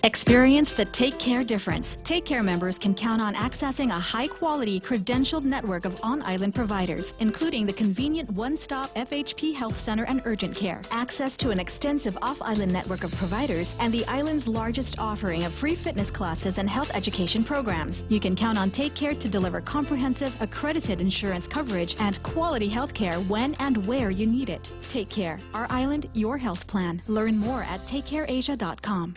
Experience the Take Care difference. Take Care members can count on accessing a high-quality, credentialed network of on-island providers, including the convenient one-stop FHP Health Center and Urgent Care, access to an extensive off-island network of providers, and the island's largest offering of free fitness classes and health education programs. You can count on Take Care to deliver comprehensive, accredited insurance coverage and quality health care when and where you need it. Take Care. Our island, your health plan. Learn more at takecareasia.com.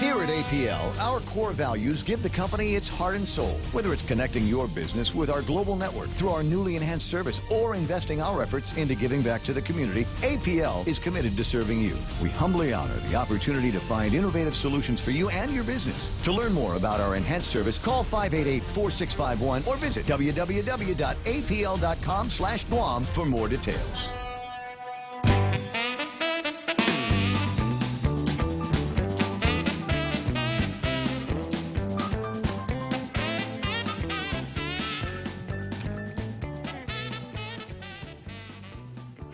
Here at APL, our core values give the company its heart and soul. Whether it's connecting your business with our global network through our newly enhanced service or investing our efforts into giving back to the community, APL is committed to serving you. We humbly honor the opportunity to find innovative solutions for you and your business. To learn more about our enhanced service, call 588-4651 or visit www.apl.com/Guam for more details.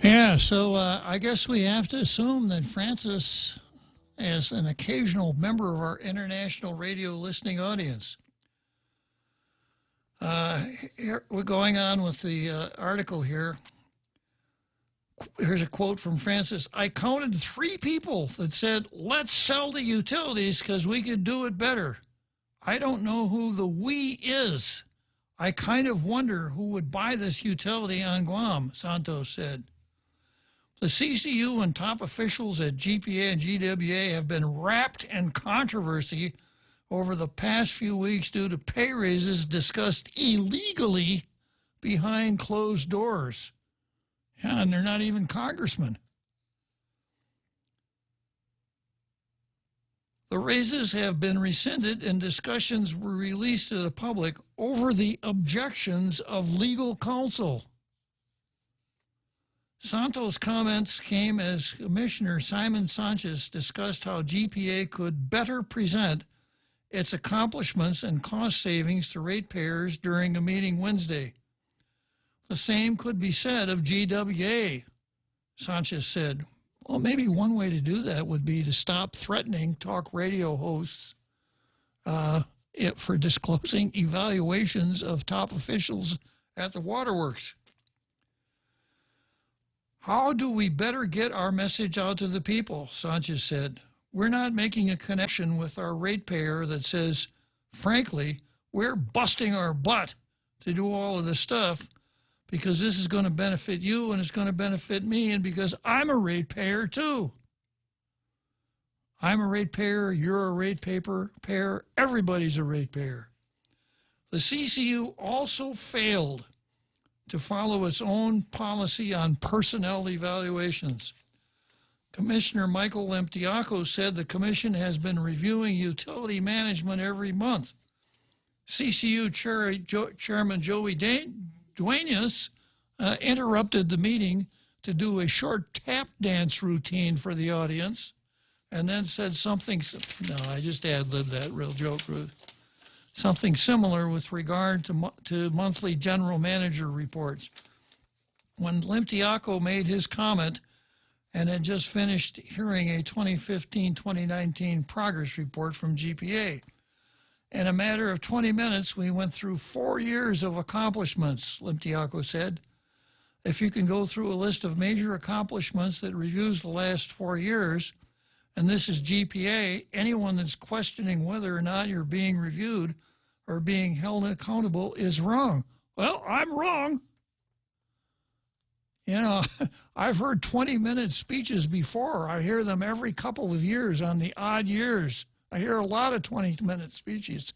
Yeah, so I guess we have to assume that Francis is an occasional member of our international radio listening audience. Here, we're going on with the article here. Here's a quote from Francis. I counted 3 people that said, let's sell the utilities because we could do it better. I don't know who the we is. I kind of wonder who would buy this utility on Guam, Santos said. The CCU and top officials at GPA and GWA have been wrapped in controversy over the past few weeks due to pay raises discussed illegally behind closed doors. Yeah, and they're not even congressmen. The raises have been rescinded and discussions were released to the public over the objections of legal counsel. Santos' comments came as Commissioner Simon Sanchez discussed how GPA could better present its accomplishments and cost savings to ratepayers during a meeting Wednesday. The same could be said of GWA, Sanchez said. Well, maybe one way to do that would be to stop threatening talk radio hosts for disclosing evaluations of top officials at the waterworks. How do we better get our message out to the people? Sanchez said. We're not making a connection with our ratepayer that says, frankly, we're busting our butt to do all of this stuff because this is going to benefit you and it's going to benefit me and because I'm a ratepayer too. I'm a ratepayer, you're a ratepayer, everybody's a ratepayer. The CCU also failed to follow its own policy on personnel evaluations. Commissioner Michael Lemtiako said the commission has been reviewing utility management every month. CCU Chairman Joey Duenas interrupted the meeting to do a short tap dance routine for the audience and then said something, no, I just ad-libbed that real joke, something similar with regard to monthly general manager reports. When Lemtiako made his comment and had just finished hearing a 2015-2019 progress report from GPA. In a matter of 20 minutes, we went through 4 years of accomplishments, Lemtiako said. If you can go through a list of major accomplishments that reviews the last 4 years, and this is GPA, anyone that's questioning whether or not you're being reviewed or being held accountable is wrong. Well, I'm wrong. You know, I've heard 20-minute speeches before. I hear them every couple of years on the odd years. I hear a lot of 20-minute speeches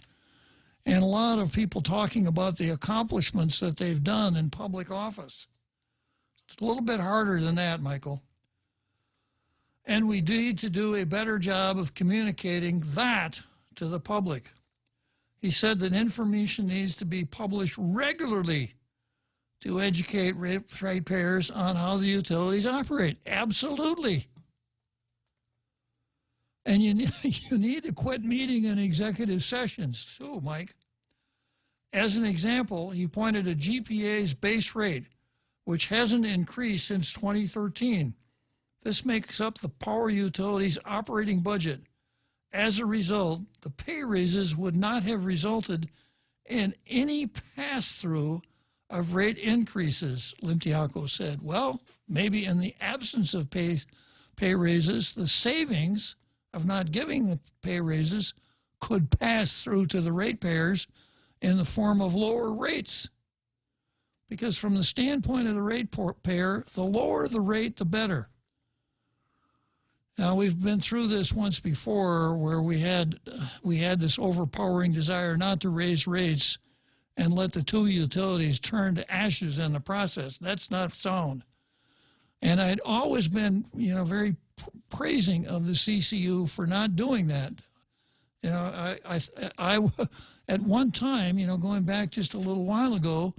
and a lot of people talking about the accomplishments that they've done in public office. It's a little bit harder than that, Michael. And we need to do a better job of communicating that to the public. He said that information needs to be published regularly to educate ratepayers on how the utilities operate. Absolutely. And you need to quit meeting in executive sessions too, Mike. As an example, he pointed to GPA's base rate, which hasn't increased since 2013. This makes up the power utility's operating budget. as a result, the pay raises would not have resulted in any pass-through of rate increases, Limtiaco said. Well, maybe in the absence of pay raises, the savings of not giving the pay raises could pass through to the ratepayers in the form of lower rates. Because from the standpoint of the ratepayer, the lower the rate, the better. Now, we've been through this once before where we had this overpowering desire not to raise rates and let the two utilities turn to ashes in the process. That's not sound. And I'd always been, very praising of the CCU for not doing that. I at one time, going back just a little while ago,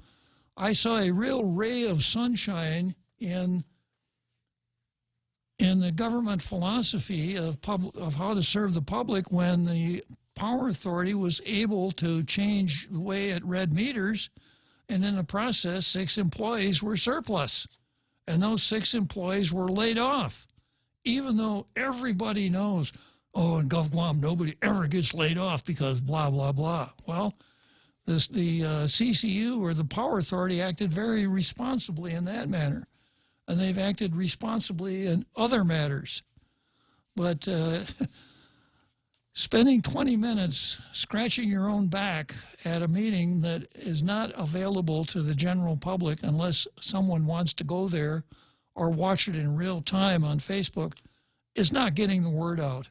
I saw a real ray of sunshine in the government philosophy of how to serve the public when the Power Authority was able to change the way it read meters, and in the process, 6 employees were surplus, and those 6 employees were laid off, even though everybody knows, in Gulf Guam, nobody ever gets laid off because blah, blah, blah. Well, the CCU, or the Power Authority, acted very responsibly in that manner, and they've acted responsibly in other matters. But spending 20 minutes scratching your own back at a meeting that is not available to the general public unless someone wants to go there or watch it in real time on Facebook is not getting the word out.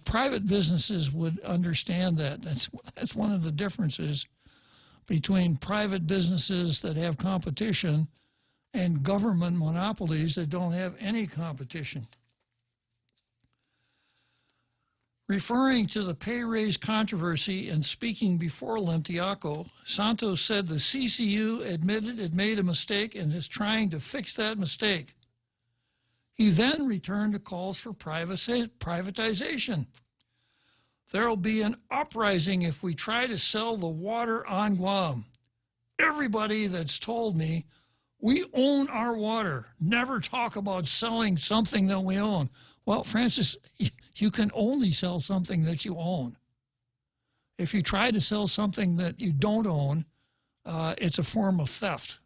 Private businesses would understand that. That's one of the differences between private businesses that have competition and government monopolies that don't have any competition. Referring to the pay raise controversy and speaking before Limtiaco, Santos said the CCU admitted it made a mistake and is trying to fix that mistake. He then returned to calls for privatization. There will be an uprising if we try to sell the water on Guam. Everybody that's told me, we own our water, never talk about selling something that we own. Well, Francis, you can only sell something that you own. If you try to sell something that you don't own, it's a form of theft.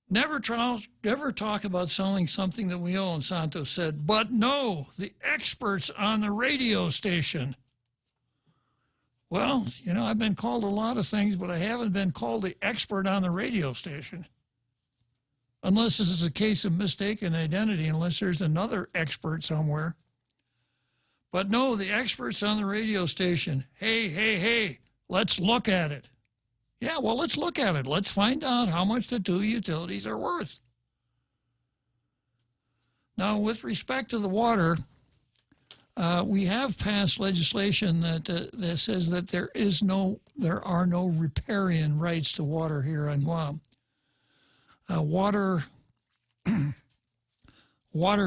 Never talk about selling something that we own, Santos said. But no, the experts on the radio station. Well, I've been called a lot of things, but I haven't been called the expert on the radio station. Unless this is a case of mistaken identity, unless there's another expert somewhere. But no, the experts on the radio station, hey, let's look at it. Yeah, well, let's look at it. Let's find out how much the two utilities are worth. Now, with respect to the water, we have passed legislation that says that there are no riparian rights to water here on Guam. Water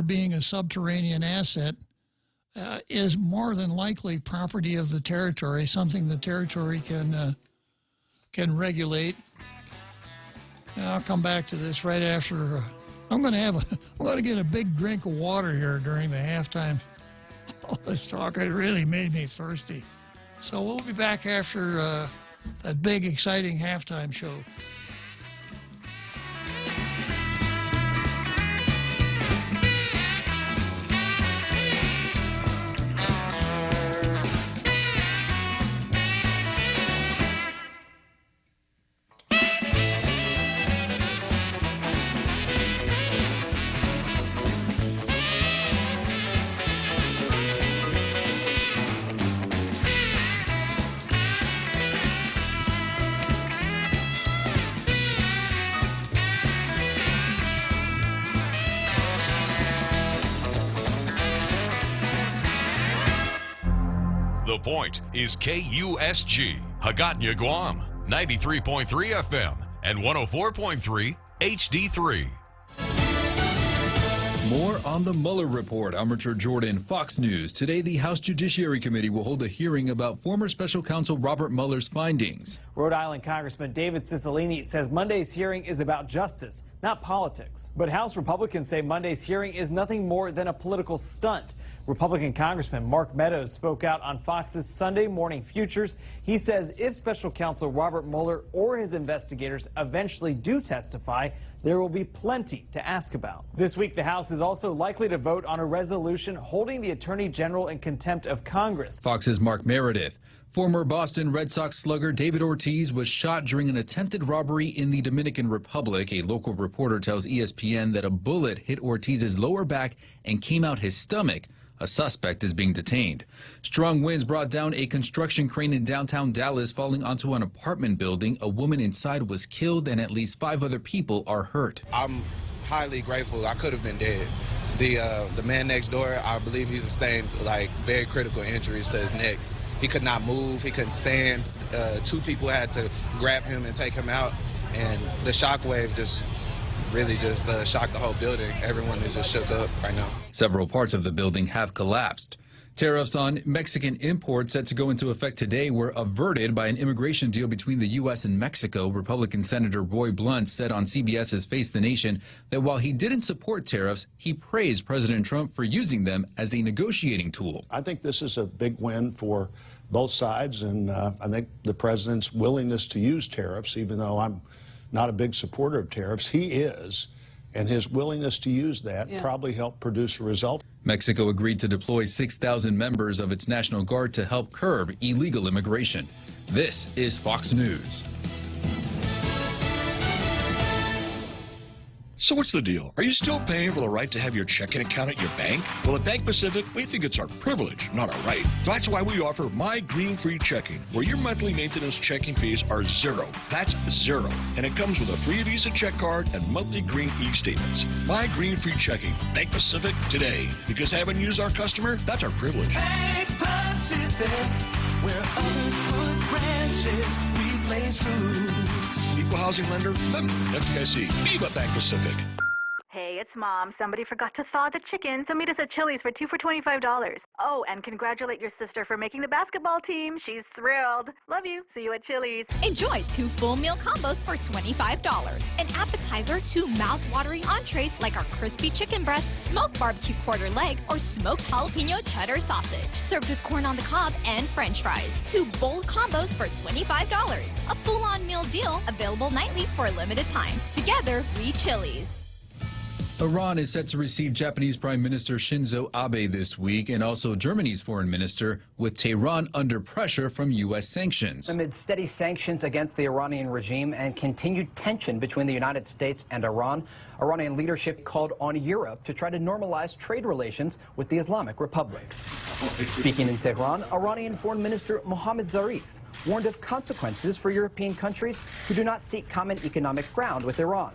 being a subterranean asset is more than likely property of the territory, something the territory can regulate. And I'll come back to this right after. I'm going to get a big drink of water here during the halftime. All this talk, it really made me thirsty. So we'll be back after that big, exciting halftime show. The Point is KUSG, Hagåtña, Guam, 93.3 FM and 104.3 HD3. More on the Mueller report. I'm Richard Jordan, Fox News. Today, the House Judiciary Committee will hold a hearing about former special counsel Robert Mueller's findings. Rhode Island Congressman David Cicilline says Monday's hearing is about justice, not politics. But House Republicans say Monday's hearing is nothing more than a political stunt. Republican Congressman Mark Meadows spoke out on Fox's Sunday Morning Futures. He says if Special Counsel Robert Mueller or his investigators eventually do testify, there will be plenty to ask about. This week, the House is also likely to vote on a resolution holding the Attorney General in contempt of Congress. Fox's Mark Meredith. Former Boston Red Sox slugger David Ortiz was shot during an attempted robbery in the Dominican Republic. A local reporter tells ESPN that a bullet hit Ortiz's lower back and came out his stomach. A suspect is being detained. Strong winds brought down a construction crane in downtown Dallas, falling onto an apartment building. A woman inside was killed and at least 5 other people are hurt. I'm highly grateful. I could have been dead. The man next door, I believe he sustained very critical injuries to his neck. He could not move. He couldn't stand. 2 people had to grab him and take him out. And the shockwave really shocked the whole building. Everyone is just shook up right now. Several parts of the building have collapsed. Tariffs on Mexican imports set to go into effect today were averted by an immigration deal between the U.S. and Mexico. Republican Senator Roy Blunt said on CBS's Face the Nation that while he didn't support tariffs, he praised President Trump for using them as a negotiating tool. I think this is a big win for both sides, and I think the president's willingness to use tariffs, even though I'm not a big supporter of tariffs, he is, and his willingness to use that probably helped produce a result. Mexico agreed to deploy 6,000 members of its National Guard to help curb illegal immigration. This is Fox News. So what's the deal? Are you still paying for the right to have your checking account at your bank? Well, at Bank Pacific, we think it's our privilege, not our right. That's why we offer My Green Free Checking, where your monthly maintenance checking fees are zero. That's zero. And it comes with a free Visa check card and monthly green e-statements. My Green Free Checking. Bank Pacific today. Because having you as our customer, that's our privilege. Bank Pacific, where others put branches, we place roots. Equal housing lender, FDIC. Viva Bank Pacific. Hey, it's Mom. Somebody forgot to thaw the chicken, so meet us at Chili's for 2 for $25. Oh, and congratulate your sister for making the basketball team. She's thrilled. Love you. See you at Chili's. Enjoy 2 full meal combos for $25. An appetizer, 2 mouth-watering entrees like our crispy chicken breast, smoked barbecue quarter leg, or smoked jalapeno cheddar sausage. Served with corn on the cob and french fries. 2 bold combos for $25. A full-on meal deal available nightly for a limited time. Together, we Chili's. Iran is set to receive Japanese Prime Minister Shinzo Abe this week, and also Germany's foreign minister, with Tehran under pressure from U.S. sanctions. Amid steady sanctions against the Iranian regime and continued tension between the United States and Iran, Iranian leadership called on Europe to try to normalize trade relations with the Islamic Republic. Speaking in Tehran, Iranian Foreign Minister Mohammad Zarif warned of consequences for European countries who do not seek common economic ground with Iran.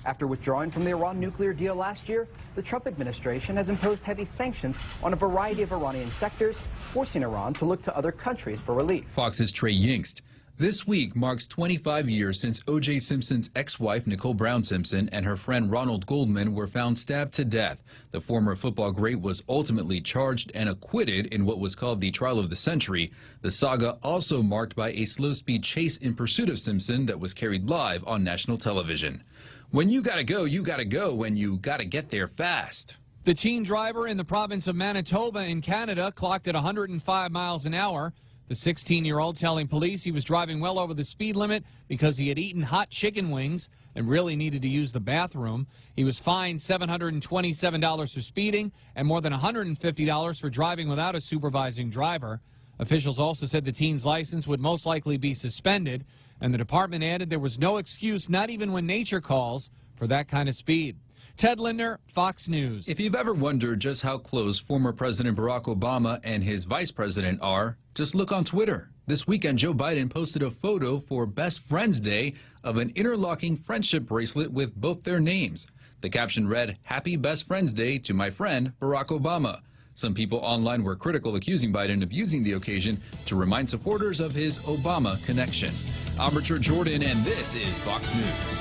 After withdrawing from the Iran nuclear deal last year, the Trump administration has imposed heavy sanctions on a variety of Iranian sectors, forcing Iran to look to other countries for relief. Fox's Trey Yingst. This week marks 25 years since O.J. Simpson's ex-wife, Nicole Brown Simpson, and her friend Ronald Goldman were found stabbed to death. The former football great was ultimately charged and acquitted in what was called the trial of the century. The saga also marked by a slow-speed chase in pursuit of Simpson that was carried live on national television. When you gotta go, you gotta go when you gotta get there fast. The teen driver in the province of Manitoba in Canada clocked at 105 miles an hour. The 16-year-old telling police he was driving well over the speed limit because he had eaten hot chicken wings and really needed to use the bathroom. He was fined $727 for speeding and more than $150 for driving without a supervising driver. Officials also said the teen's license would most likely be suspended, and the department added there was no excuse, not even when nature calls, for that kind of speed. Ted Lindner, Fox News. If you've ever wondered just how close former President Barack Obama and his vice president are, just look on Twitter. This weekend, Joe Biden posted a photo for Best Friends Day of an interlocking friendship bracelet with both their names. The caption read, "Happy Best Friends Day to my friend Barack Obama." Some people online were critical, accusing Biden of using the occasion to remind supporters of his Obama connection. I'm Richard Jordan, and this is Fox News.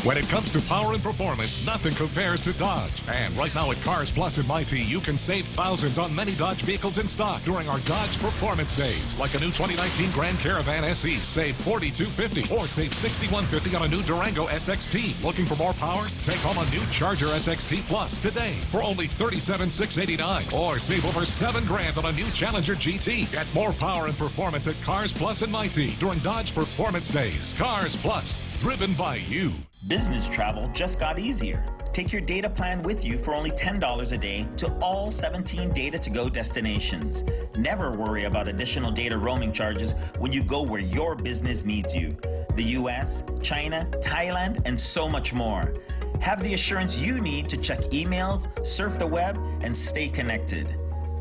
When it comes to power and performance, nothing compares to Dodge. And right now at Cars Plus in Mighty, you can save thousands on many Dodge vehicles in stock during our Dodge Performance Days. Like a new 2019 Grand Caravan SE, save $4,250, or save $6,150 on a new Durango SXT. Looking for more power? Take home a new Charger SXT Plus today for only $37,689, or save over $7,000 on a new Challenger GT. Get more power and performance at Cars Plus in Mighty during Dodge Performance Days. Cars Plus, driven by you. Business travel just got easier. Take your data plan with you for only $10 a day to all 17 Data to Go destinations. Never worry about additional data roaming charges when you go where your business needs you. The US, China, Thailand, and so much more. Have the assurance you need to check emails, surf the web, and stay connected.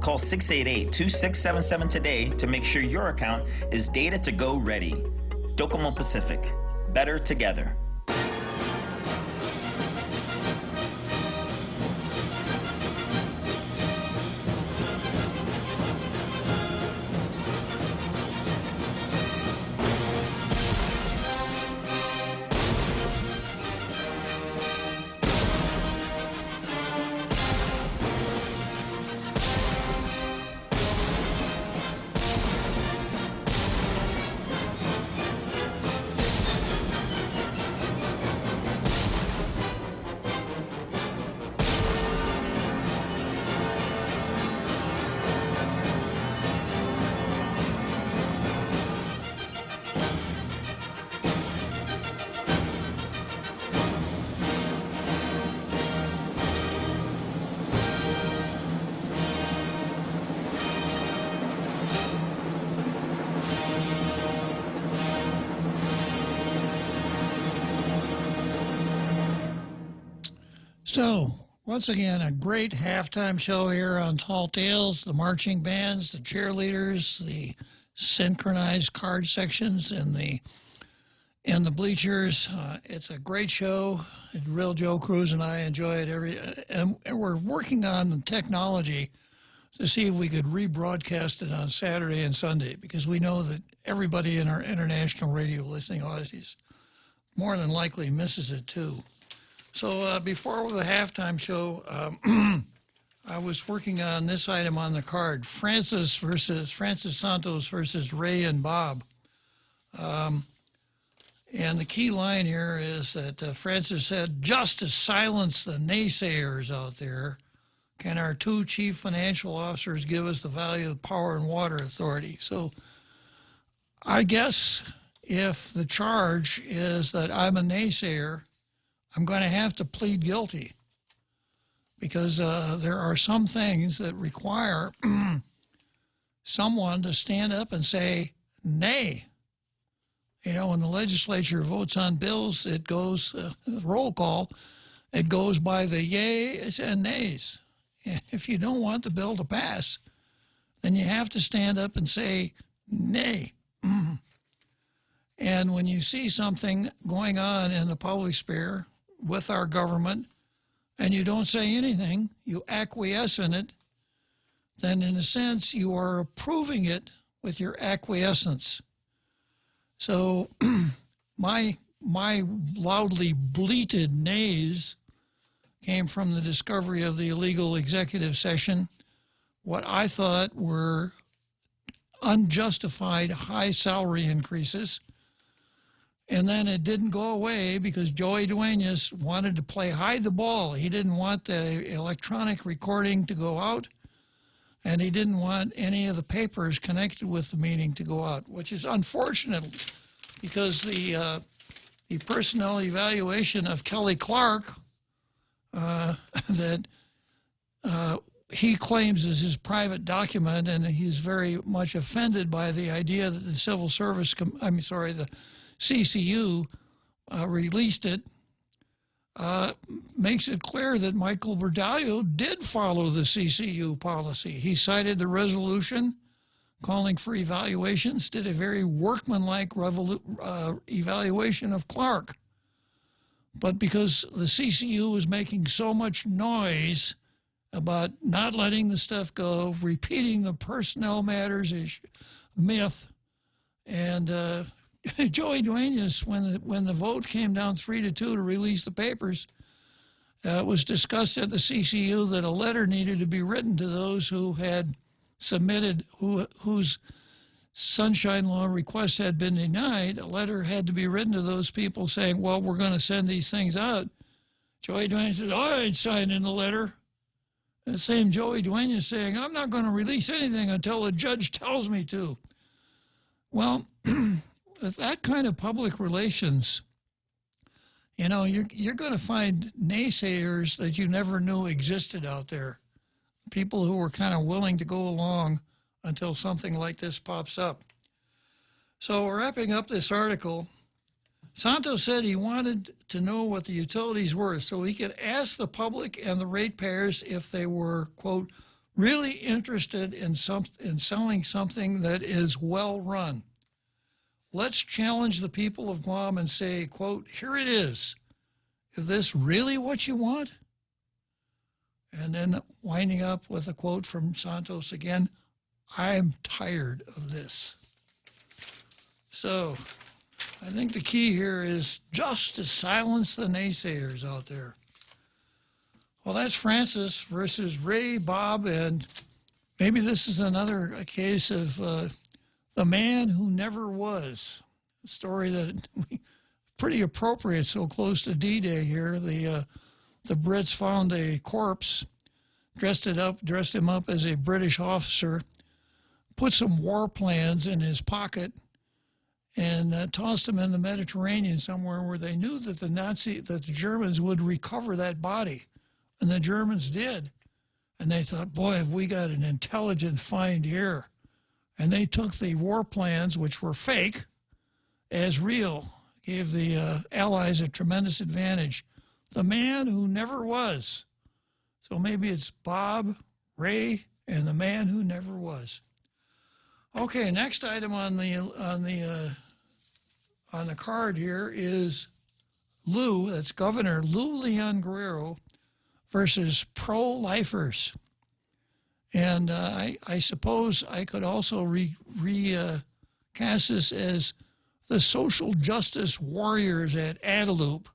Call 688-2677 today to make sure your account is Data to Go ready. Docomo Pacific. Better together. So, once again, a great halftime show here on Tall Tales. The marching bands, the cheerleaders, the synchronized card sections, and the bleachers. It's a great show. Real Joe Cruz and I enjoy it and we're working on the technology to see if we could rebroadcast it on Saturday and Sunday, because we know that everybody in our international radio listening audiences more than likely misses it too. So before the halftime show, I was working on this item on the card: Francis Santos versus Ray and Bob. And the key line here is that Francis said, "Just to silence the naysayers out there, can our two chief financial officers give us the value of power and water authority?" So I guess if the charge is that I'm a naysayer, I'm going to have to plead guilty, because there are some things that require someone to stand up and say nay. You know, when the legislature votes on bills, it goes, roll call, it goes by the yeas and nays. And if you don't want the bill to pass, then you have to stand up and say nay. And when you see something going on in the public sphere with our government, and you don't say anything, you acquiesce in it, then in a sense you are approving it with your acquiescence. So my loudly bleated nays came from the discovery of the illegal executive session, what I thought were unjustified high salary increases. And then it didn't go away because Joey Duenas wanted to play hide the ball. He didn't want the electronic recording to go out, and he didn't want any of the papers connected with the meeting to go out, which is unfortunate, because the personnel evaluation of Kelly Clark that he claims is his private document, and he's very much offended by the idea that the Civil Service, the CCU released it, makes it clear that Michael Berdallo did follow the CCU policy. He cited the resolution calling for evaluations, did a very workmanlike evaluation of Clark. But because the CCU was making so much noise about not letting the stuff go, repeating the personnel matters myth, and Joey Duenas, when the vote came down 3-2 to release the papers, it was discussed at the CCU that a letter needed to be written to those who had submitted, whose sunshine law request had been denied. A letter had to be written to those people saying, well, we're going to send these things out. Joey Duenas says, I ain't signing the letter. And the same Joey Duenas saying, I'm not going to release anything until the judge tells me to. Well, with that kind of public relations, you know, you're going to find naysayers that you never knew existed out there. People who were kind of willing to go along until something like this pops up. So wrapping up this article, Santos said he wanted to know what the utilities were so he could ask the public and the ratepayers if they were, quote, really interested in selling something that is well run. Let's challenge the people of Guam and say, quote, here it is. Is this really what you want? And then winding up with a quote from Santos again, I'm tired of this. So I think the key here is just to silence the naysayers out there. Well, that's Francis versus Ray, Bob, and maybe this is another case of the man who never was. A story that pretty appropriate, so close to D-Day here. The Brits found a corpse, dressed him up as a British officer, put some war plans in his pocket, and tossed him in the Mediterranean somewhere where they knew that the Germans would recover that body. And the Germans did. And they thought, boy, have we got an intelligent find here. And they took the war plans, which were fake, as real, gave the Allies a tremendous advantage. The man who never was. So maybe it's Bob, Ray, and the man who never was. Okay, next item on the card here is Lou. That's Governor Lou Leon Guerrero versus pro-lifers. And I suppose I could also recast this as the social justice warriors at Adelup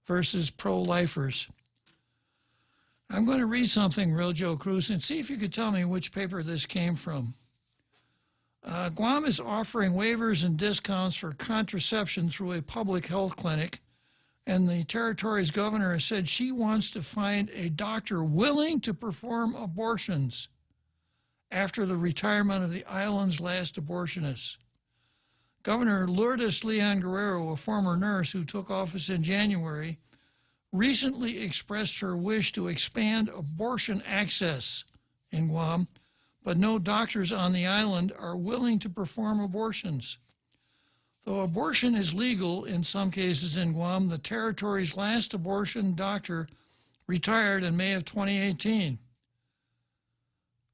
versus pro-lifers. I'm going to read something, Real Joe Cruz, and see if you could tell me which paper this came from. Guam is offering waivers and discounts for contraception through a public health clinic, and the territory's governor has said she wants to find a doctor willing to perform abortions after the retirement of the island's last abortionist. Governor Lourdes Leon Guerrero, a former nurse who took office in January, recently expressed her wish to expand abortion access in Guam, but no doctors on the island are willing to perform abortions. Though abortion is legal in some cases in Guam, the territory's last abortion doctor retired in May of 2018.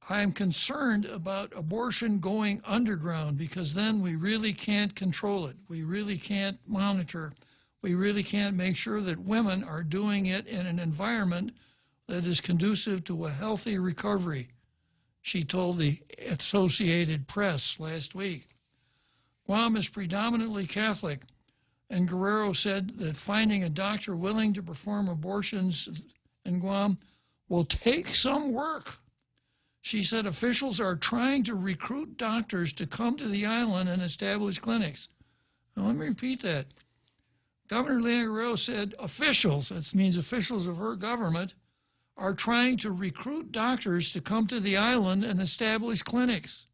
I am concerned about abortion going underground because then we really can't control it. We really can't monitor. We really can't make sure that women are doing it in an environment that is conducive to a healthy recovery, she told the Associated Press last week. Guam is predominantly Catholic, and Guerrero said that finding a doctor willing to perform abortions in Guam will take some work. She said officials are trying to recruit doctors to come to the island and establish clinics. Now, let me repeat that. Governor Leon Guerrero said officials, that means officials of her government, are trying to recruit doctors to come to the island and establish clinics,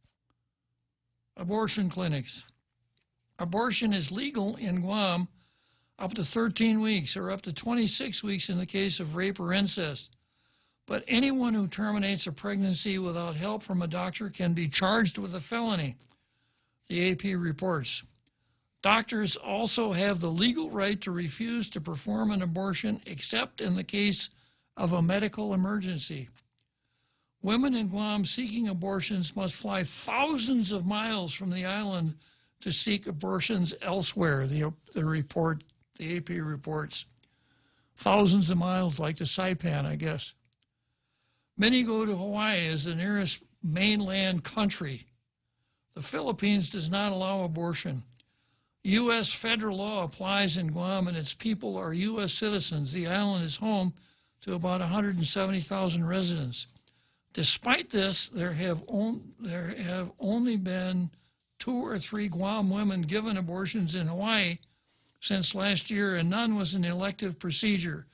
abortion clinics. Abortion is legal in Guam up to 13 weeks or up to 26 weeks in the case of rape or incest. But anyone who terminates a pregnancy without help from a doctor can be charged with a felony, the AP reports. Doctors also have the legal right to refuse to perform an abortion except in the case of a medical emergency. Women in Guam seeking abortions must fly thousands of miles from the island to seek abortions elsewhere, the AP reports. Thousands of miles, like to Saipan, I guess. Many go to Hawaii as the nearest mainland country. The Philippines does not allow abortion. U.S. federal law applies in Guam, and its people are U.S. citizens. The island is home to about 170,000 residents. Despite this, there have only been 2 or 3 Guam women given abortions in Hawaii since last year, and none was an elective procedure,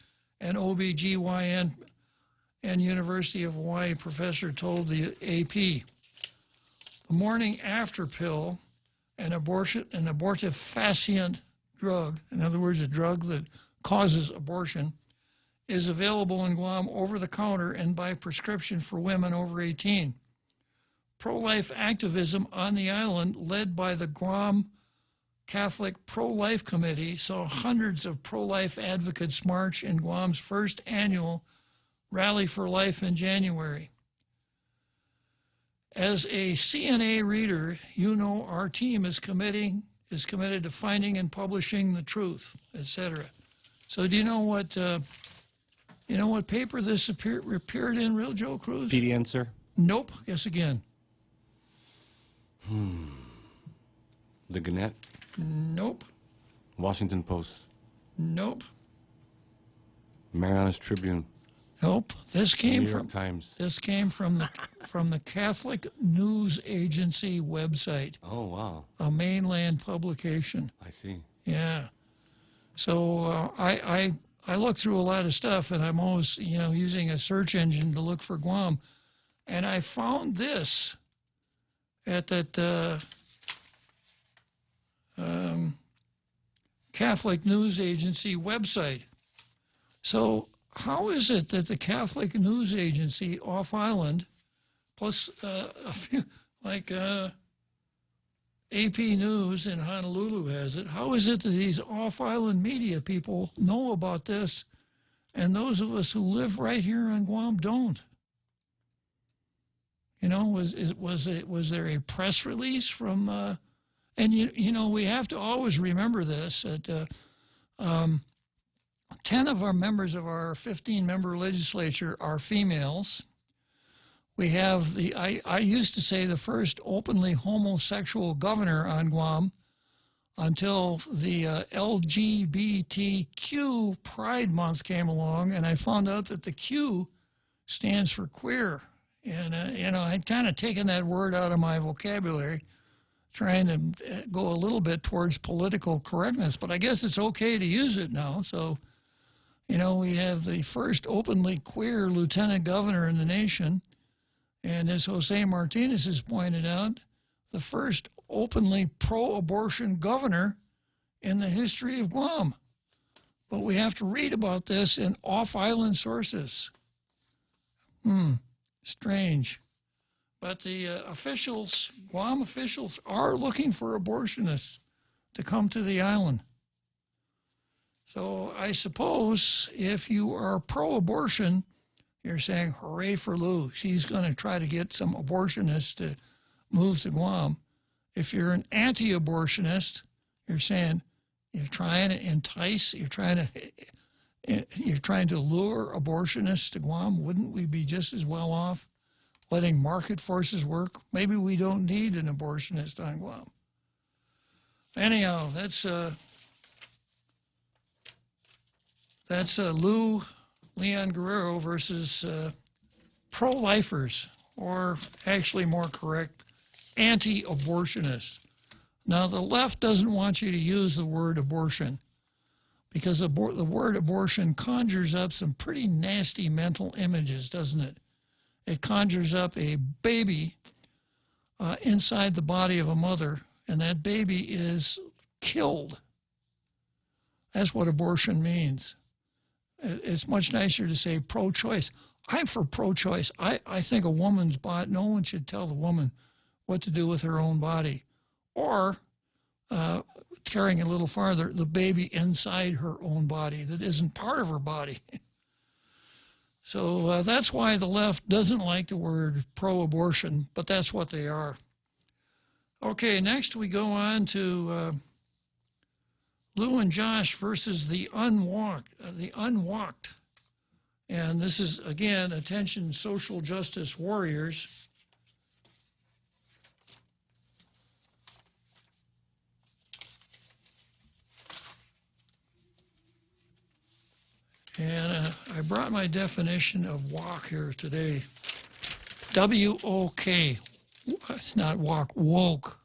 an OBGYN and University of Hawaii professor told the AP. The morning after pill, an abortifacient drug, in other words, a drug that causes abortion, is available in Guam over the counter and by prescription for women over 18. Pro-life activism on the island, led by the Guam Catholic Pro-Life Committee, saw hundreds of pro-life advocates march in Guam's first annual Rally for Life in January. As a CNA reader, you know our team is committed to finding and publishing the truth, etc. So do you know what paper this appeared in, Real Joe Cruz? PDN, sir? Nope. Guess again. The Gannett? Nope. Washington Post? Nope. Marianas Tribune? Nope. This came New from York Times. This came from the Catholic News Agency website. Oh, wow. A mainland publication. I see. Yeah. So I look through a lot of stuff, and I'm always, using a search engine to look for Guam. And I found this at that Catholic News Agency website. So how is it that the Catholic News Agency off-island, plus a few, like AP News in Honolulu has it, how is it that these off-island media people know about this and those of us who live right here on Guam don't? Was there a press release from, and we have to always remember this, that 10 of our members of our 15-member legislature are females. We have I used to say the first openly homosexual governor on Guam until the LGBTQ Pride Month came along, and I found out that the Q stands for queer. And, I'd kind of taken that word out of my vocabulary, trying to go a little bit towards political correctness, but I guess it's okay to use it now. So, we have the first openly queer lieutenant governor in the nation, and as Jose Martinez has pointed out, the first openly pro-abortion governor in the history of Guam. But we have to read about this in off-island sources. Strange. But the Guam officials are looking for abortionists to come to the island. So I suppose if you are pro-abortion, you're saying, hooray for Lou. She's going to try to get some abortionists to move to Guam. If you're an anti-abortionist, you're saying you're trying to entice, you're trying to lure abortionists to Guam. Wouldn't we be just as well off letting market forces work? Maybe we don't need an abortionist on Guam. Anyhow, that's Leon Guerrero versus pro-lifers, or actually more correct, anti-abortionists. Now, the left doesn't want you to use the word abortion because the word abortion conjures up some pretty nasty mental images, doesn't it? It conjures up a baby inside the body of a mother, and that baby is killed. That's what abortion means. It's much nicer to say pro-choice. I'm for pro-choice. I think a woman's body, no one should tell the woman what to do with her own body. Or, carrying it a little farther, the baby inside her own body that isn't part of her body. So that's why the left doesn't like the word pro-abortion, but that's what they are. Okay, next we go on to Lou and Josh versus the Unwalked. And this is, again, attention social justice warriors. brought my definition of walk here today. W-O-K. It's not walk, woke.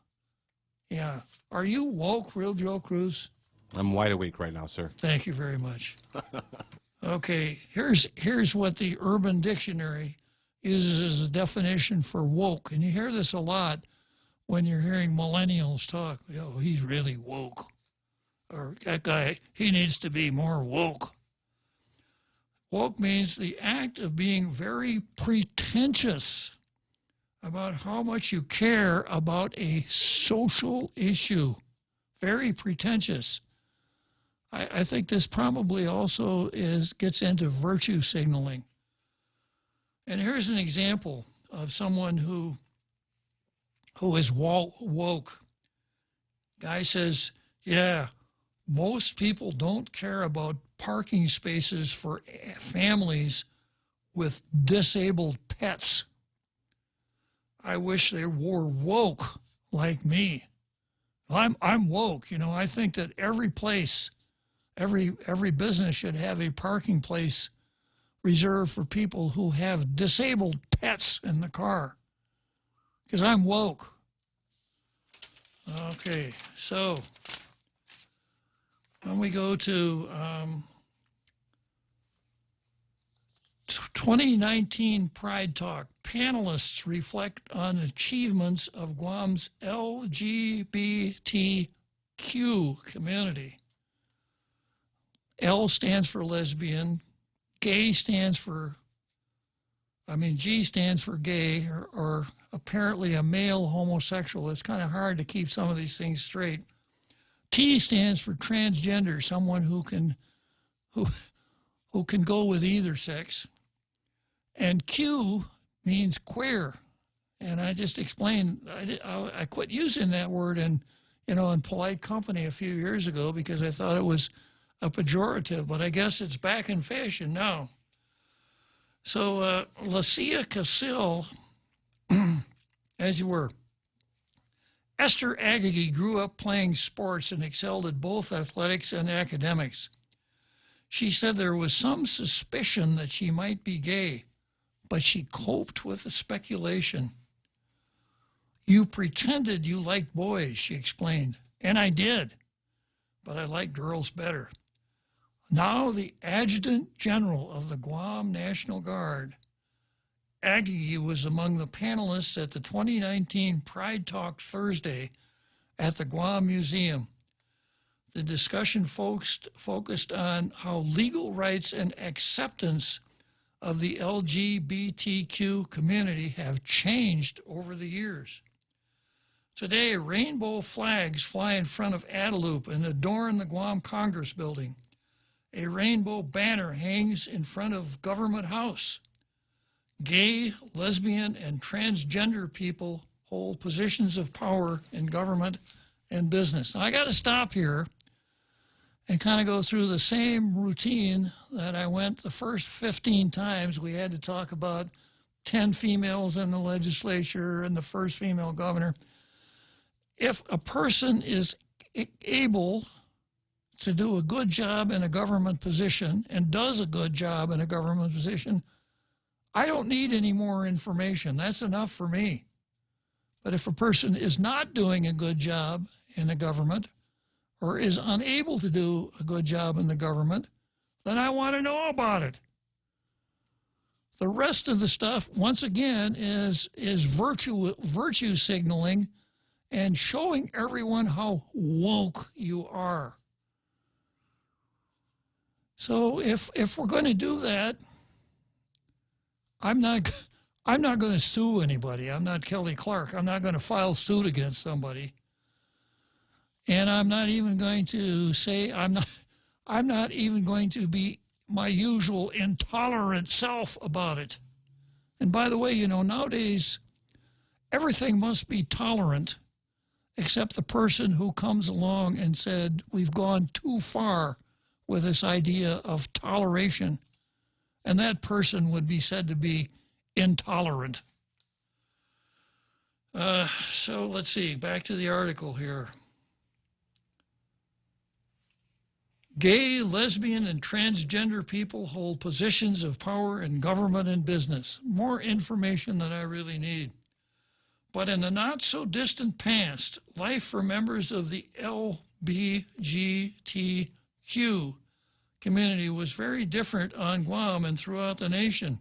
Yeah. Are you woke, Real Joe Cruz? I'm wide awake right now, sir. Thank you very much. Okay, here's what the Urban Dictionary uses as a definition for woke. And you hear this a lot when you're hearing millennials talk. Oh, he's really woke. Or that guy, he needs to be more woke. Woke means the act of being very pretentious about how much you care about a social issue. Very pretentious. I think this probably also gets into virtue signaling. And here's an example of someone who is woke. Guy says, yeah, most people don't care about parking spaces for families with disabled pets. I wish they were woke like me. I'm woke. You know, I think that every place, every business should have a parking place reserved for people who have disabled pets in the car. Because I'm woke. Okay, so when we go to 2019 Pride Talk, panelists reflect on achievements of Guam's LGBTQ community. L stands for lesbian, G stands for gay, or apparently a male homosexual. It's kind of hard to keep some of these things straight. T stands for transgender, someone who can go with either sex. And Q means queer. And I just explained, I quit using that word in polite company a few years ago because I thought it was a pejorative, but I guess it's back in fashion now. So, Lucia Casil, as you were. Esther Agagi grew up playing sports and excelled at both athletics and academics. She said there was some suspicion that she might be gay, but she coped with the speculation. You pretended you liked boys, she explained, and I did, but I like girls better. Now the Adjutant General of the Guam National Guard, Aggie was among the panelists at the 2019 Pride Talk Thursday at the Guam Museum. The discussion focused on how legal rights and acceptance of the LGBTQ community have changed over the years. Today, rainbow flags fly in front of Adelup and adorn the Guam Congress Building. A rainbow banner hangs in front of Government House. Gay, lesbian, and transgender people hold positions of power in government and business. Now, I got to stop here and kind of go through the same routine that I went the first 15 times. We had to talk about 10 females in the legislature and the first female governor. If a person is able to do a good job in a government position and does a good job in a government position, I don't need any more information. That's enough for me. But if a person is not doing a good job in the government or is unable to do a good job in the government, then I want to know about it. The rest of the stuff, once again, is virtue signaling and showing everyone how woke you are. So if we're going to do that, I'm not going to sue anybody. I'm not Kelly Clark. I'm not going to file suit against somebody. And I'm not even going to say I'm not even going to be my usual intolerant self about it. And by the way, nowadays everything must be tolerant except the person who comes along and said we've gone too far with this idea of toleration, and that person would be said to be intolerant. So let's see, back to the article here. Gay, lesbian, and transgender people hold positions of power in government and business. More information than I really need. But in the not-so-distant past, life for members of the LGBTQ community was very different on Guam and throughout the nation.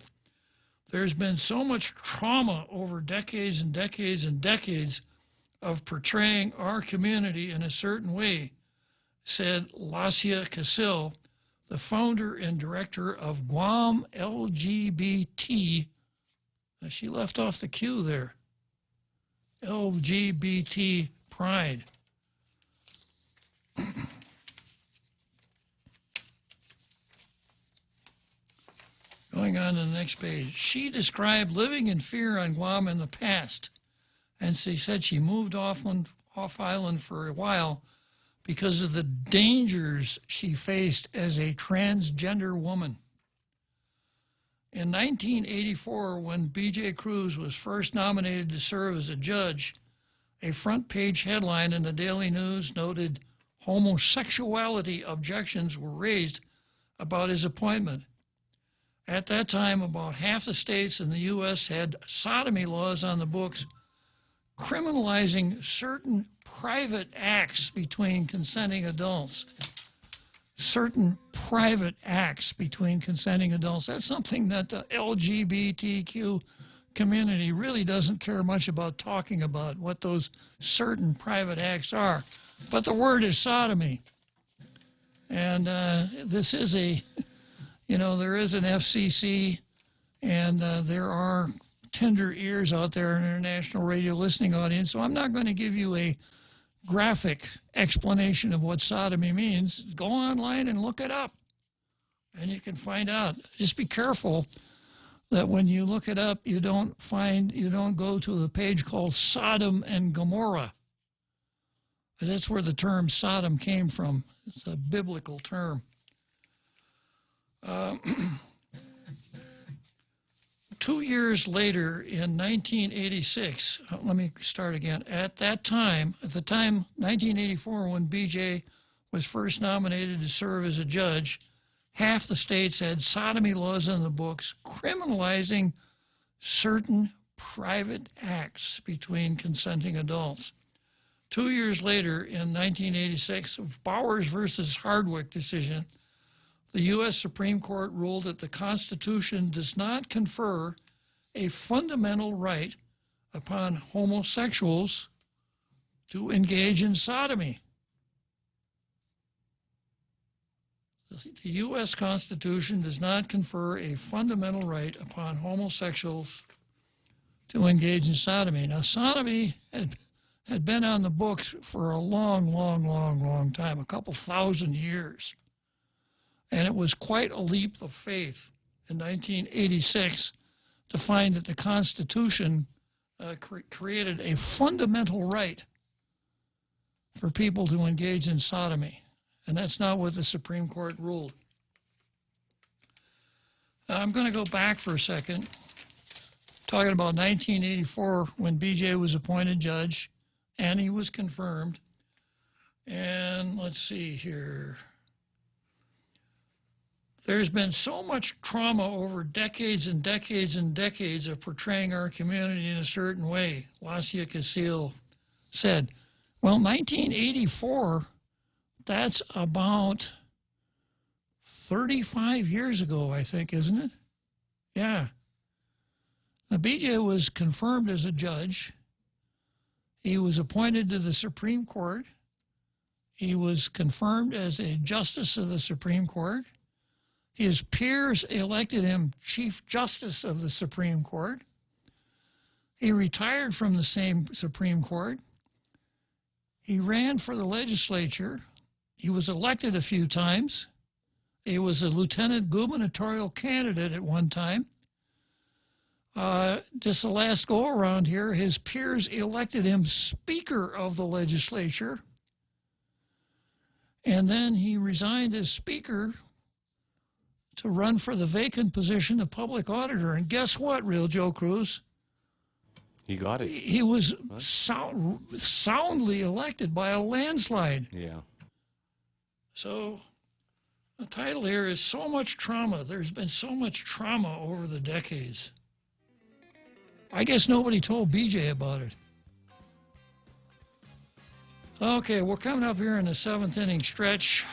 There's been so much trauma over decades and decades and decades of portraying our community in a certain way, said Lacia Casil, the founder and director of Guam LGBT. Now, she left off the Q there. LGBT Pride. Going on to the next page. She described living in fear on Guam in the past, and she said she moved off island for a while because of the dangers she faced as a transgender woman. In 1984, when B.J. Cruz was first nominated to serve as a judge, a front-page headline in the Daily News noted homosexuality objections were raised about his appointment. At that time, about half the states in the U.S. had sodomy laws on the books criminalizing certain private acts between consenting adults. Certain private acts between consenting adults. That's something that the LGBTQ community really doesn't care much about talking about, what those certain private acts are. But the word is sodomy. And this is a, there is an FCC, and there are tender ears out there in international radio listening audience, so I'm not going to give you a graphic explanation of what sodomy means. Go online and look it up, and you can find out. Just be careful that when you look it up, you don't go to the page called Sodom and Gomorrah. That's where the term Sodom came from. It's a biblical term. 2 years later, in 1986, let me start again. At the time, 1984, when BJ was first nominated to serve as a judge, half the states had sodomy laws on the books criminalizing certain private acts between consenting adults. 2 years later, in 1986, Bowers versus Hardwick decision, the U.S. Supreme Court ruled that the Constitution does not confer a fundamental right upon homosexuals to engage in sodomy. The U.S. Constitution does not confer a fundamental right upon homosexuals to engage in sodomy. Now, sodomy had been on the books for a long time, a couple thousand years. And it was quite a leap of faith in 1986 to find that the Constitution created a fundamental right for people to engage in sodomy. And that's not what the Supreme Court ruled. Now, I'm going to go back for a second, talking about 1984 when BJ was appointed judge and he was confirmed. And let's see here. There's been so much trauma over decades and decades and decades of portraying our community in a certain way, Lacia Casil said. Well, 1984, that's about 35 years ago, I think, isn't it? Yeah. Now, BJ was confirmed as a judge. He was appointed to the Supreme Court. He was confirmed as a justice of the Supreme Court. His peers elected him Chief Justice of the Supreme Court. He retired from the same Supreme Court. He ran for the legislature. He was elected a few times. He was a lieutenant gubernatorial candidate at one time. Just the last go-around here, his peers elected him Speaker of the legislature. And then he resigned as Speaker to run for the vacant position of public auditor. And guess what, Real Joe Cruz? He got it. He was soundly elected by a landslide. Yeah. So The title here is So Much Trauma. There's been so much trauma over the decades. I guess nobody told BJ about it. Okay, we're coming up here in the 7th inning stretch.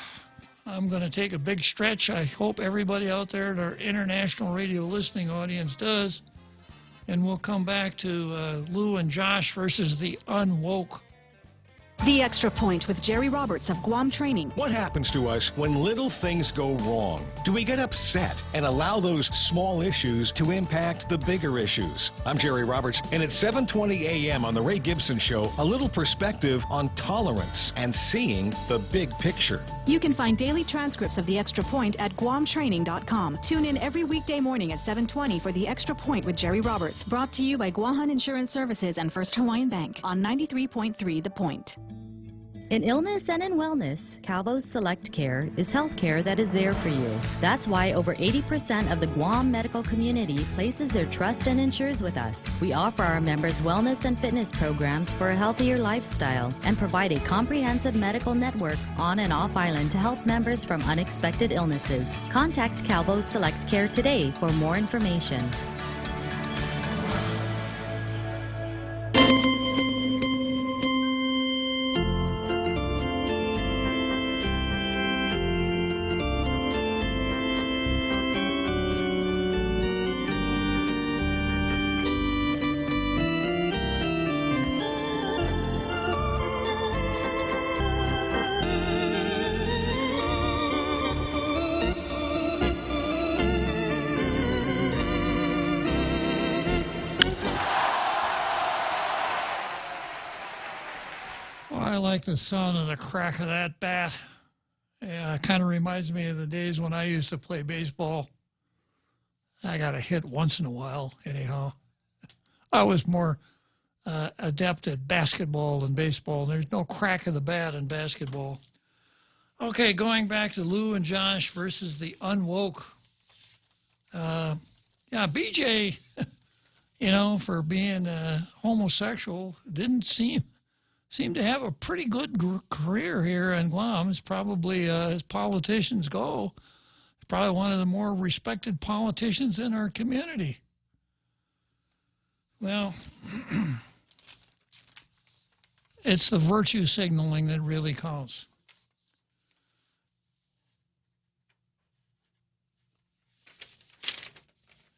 I'm going to take a big stretch. I hope everybody out there in our international radio listening audience does. And we'll come back to Lou and Josh versus the Unwoke. The Extra Point with Jerry Roberts of Guam Training. What happens to us when little things go wrong? Do we get upset and allow those small issues to impact the bigger issues? I'm Jerry Roberts, and at 7:20 a.m. on The Ray Gibson Show, a little perspective on tolerance and seeing the big picture. You can find daily transcripts of The Extra Point at guamtraining.com. Tune in every weekday morning at 7:20 for The Extra Point with Jerry Roberts. Brought to you by Guahan Insurance Services and First Hawaiian Bank on 93.3 The Point. In illness and in wellness, Calvo's Select Care is health care that is there for you. That's why over 80% of the Guam medical community places their trust and insures with us. We offer our members wellness and fitness programs for a healthier lifestyle and provide a comprehensive medical network on and off island to help members from unexpected illnesses. Contact Calvo's Select Care today for more information. I like the sound of the crack of that bat. Yeah, it kind of reminds me of the days when I used to play baseball. I got a hit once in a while, anyhow. I was more adept at basketball than baseball. There's no crack of the bat in basketball. Okay, going back to Lou and Josh versus the Unwoke. Yeah, BJ, you know, for being homosexual, didn't seem to have a pretty good career here in Guam. It's probably, as politicians go, probably one of the more respected politicians in our community. Well, it's the virtue signaling that really counts.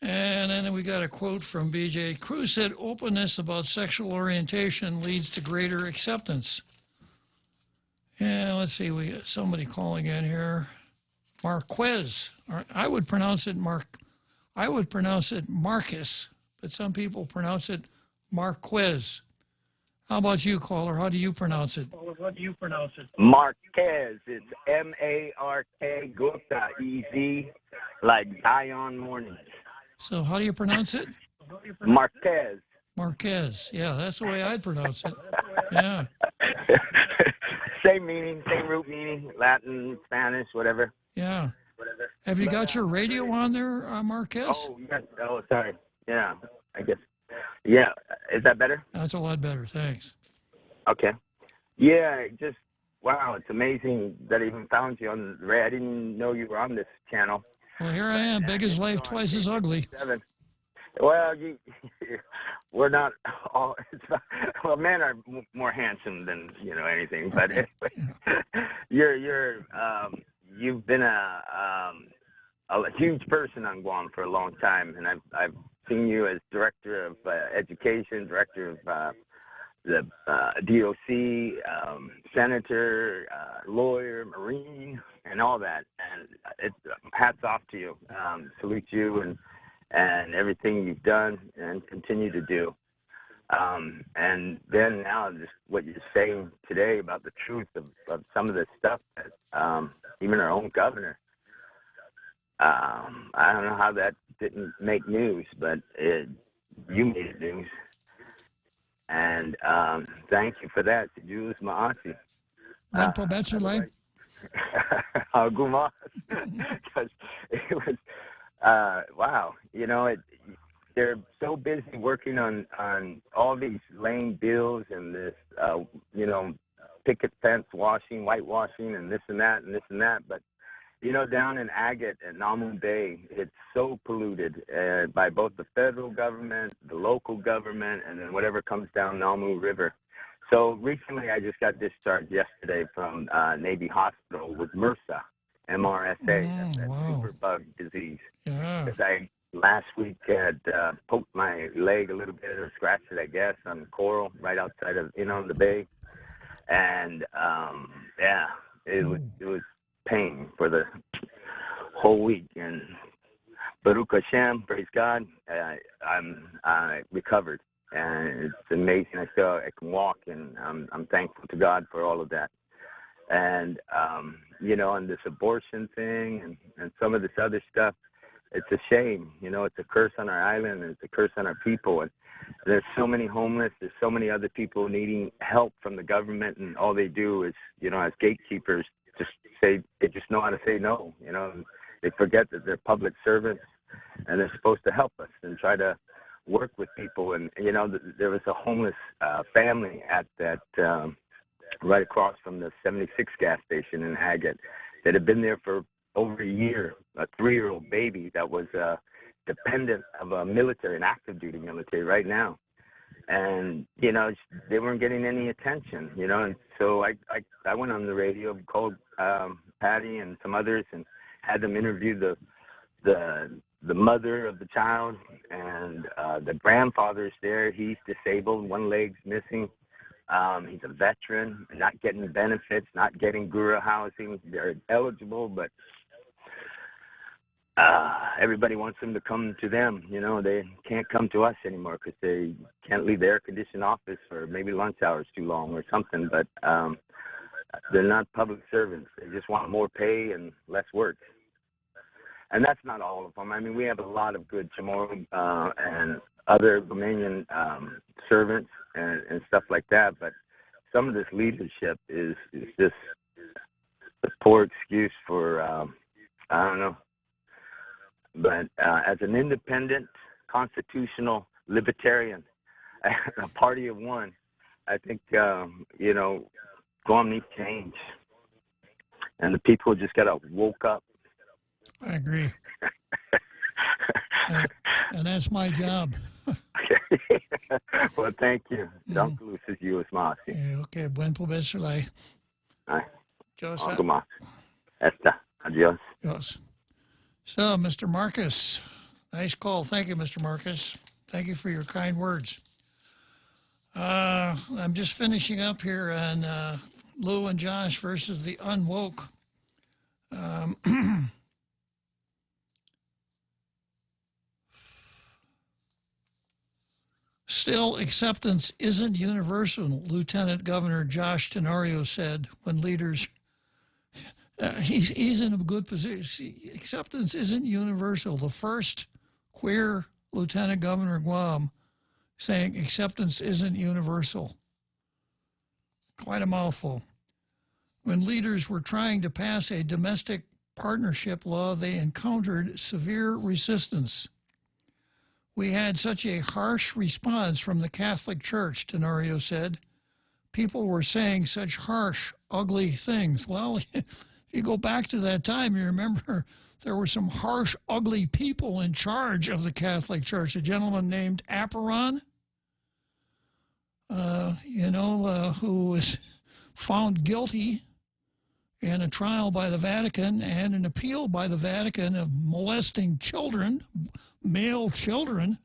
And then we got a quote from BJ. Cruz said, openness about sexual orientation leads to greater acceptance. Yeah, let's see. We got somebody calling in here. Marquez. I would pronounce it Marcus, but some people pronounce it Marquez. How about you, caller? How do you pronounce it? Marquez. It's M-A-R-K, Gupta, E-Z, like Zion Morning. So how do you pronounce it? Marquez. Marquez. Yeah, that's the way I'd pronounce it. Yeah. Same meaning, same root meaning, Latin, Spanish, whatever. Yeah. Have you got your radio on there, Marquez? Oh, yes. Oh, sorry. Yeah, I guess. Yeah. Is that better? That's a lot better. Thanks. Okay. Yeah, just, wow, it's amazing that I even found you on the radio. I didn't know you were on this channel. Well, here I am, big as life, twice as ugly. Well, we're not all. Well, men are more handsome than anything. But anyway, you've been a huge person on Guam for a long time, and I've seen you as director of education, director of the DOC, senator, lawyer, Marine, and all that. And it's hats off to you. Salute you and everything you've done and continue to do. And then now just what you're saying today about the truth of some of this stuff that even our own governor, I don't know how that didn't make news, but you made it news. And thank you for that. Jules Maasi. One Pobetsulai. Gumas. Because it was, wow. They're so busy working on all these lame bills and this, picket fence washing, whitewashing, and this and that and this and that. But You know, down in Agate and Namu Bay, it's so polluted by both the federal government, the local government, and then whatever comes down Namu River. So recently I just got discharged yesterday from Navy Hospital with MRSA, MRSA, that's superbug disease. Yeah. Because I last week had poked my leg a little bit or scratched it, I guess, on coral right outside of, the bay. And, it was pain for the whole week. And Baruch Hashem, praise God, I recovered. And it's amazing. I can walk, and I'm thankful to God for all of that. And, and this abortion thing and some of this other stuff, it's a shame. It's a curse on our island, and it's a curse on our people. And there's so many homeless. There's so many other people needing help from the government, and all they do is, as gatekeepers, they just know how to say no. They forget that they're public servants, and they're supposed to help us and try to work with people. And, there was a homeless family at that right across from the 76 gas station in Agate that had been there for over a year, a 3-year-old baby that was dependent of an active duty military right now. And, they weren't getting any attention, and so I went on the radio, called Patty and some others, and had them interview the mother of the child, and the grandfather's there. He's disabled, one leg's missing. He's a veteran, not getting benefits, not getting Gura housing. They're eligible, but everybody wants them to come to them. They can't come to us anymore because they can't leave the air-conditioned office for maybe lunch hours too long or something. But they're not public servants. They just want more pay and less work. And that's not all of them. I mean, we have a lot of good Chamorro and other Romanian servants and stuff like that. But some of this leadership is just a poor excuse for, I don't know. But as an independent, constitutional, libertarian, a party of one, I think, Guam needs change. And the people just got to woke up. I agree. And that's my job. Well, thank you. Don't lose you as Masi. Okay, buen provecho. Dios. Algo más. Esta. Adios. Dios. So, Mr. Marcus, nice call. Thank you, Mr. Marcus. Thank you for your kind words. I'm just finishing up here on Lou and Josh versus the unwoke. Still, acceptance isn't universal, Lieutenant Governor Josh Tenorio said when leaders... he's in a good position. Acceptance isn't universal. The first queer Lieutenant Governor of Guam saying acceptance isn't universal. Quite a mouthful. When leaders were trying to pass a domestic partnership law, they encountered severe resistance. We had such a harsh response from the Catholic Church, Tenorio said. People were saying such harsh, ugly things. Well, if you go back to that time, you remember there were some harsh, ugly people in charge of the Catholic Church. A gentleman named Apparon, who was found guilty in a trial by the Vatican and an appeal by the Vatican of molesting children, male children.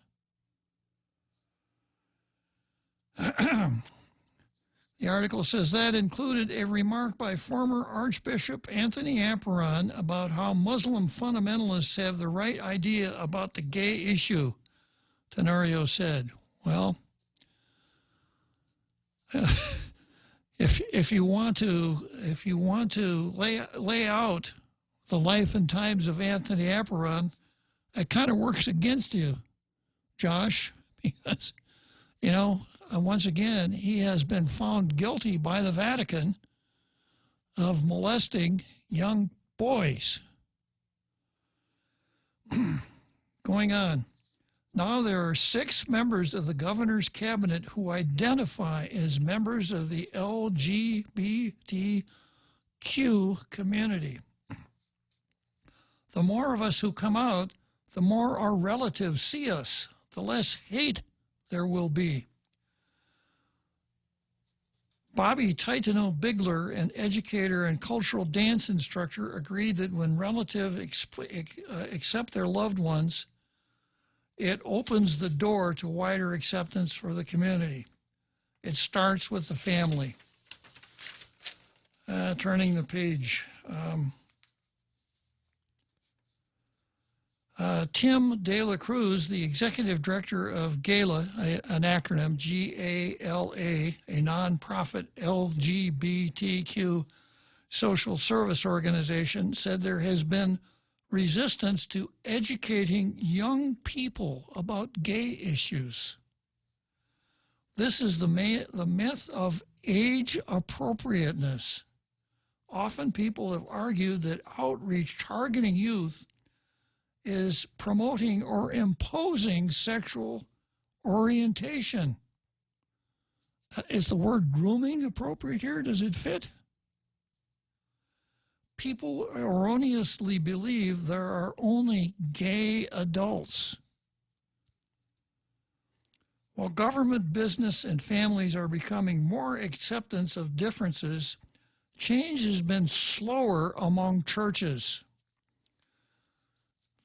The article says that included a remark by former Archbishop Anthony Apparon about how Muslim fundamentalists have the right idea about the gay issue, Tenorio said. Well, if you want to lay out the life and times of Anthony Apparon, it kind of works against you, Josh, because, once again, he has been found guilty by the Vatican of molesting young boys. Going on. Now there are 6 members of the governor's cabinet who identify as members of the LGBTQ community. The more of us who come out, the more our relatives see us, the less hate there will be. Bobby Titano Bigler, an educator and cultural dance instructor, agreed that when relatives accept their loved ones, it opens the door to wider acceptance for the community. It starts with the family. Turning the page. Tim De La Cruz, the executive director of GALA, an acronym, G-A-L-A, a nonprofit LGBTQ social service organization, said there has been resistance to educating young people about gay issues. This is the myth of age appropriateness. Often people have argued that outreach targeting youth is promoting or imposing sexual orientation. Is the word grooming appropriate here? Does it fit? People erroneously believe there are only gay adults. While government, business, and families are becoming more acceptance of differences, change has been slower among churches.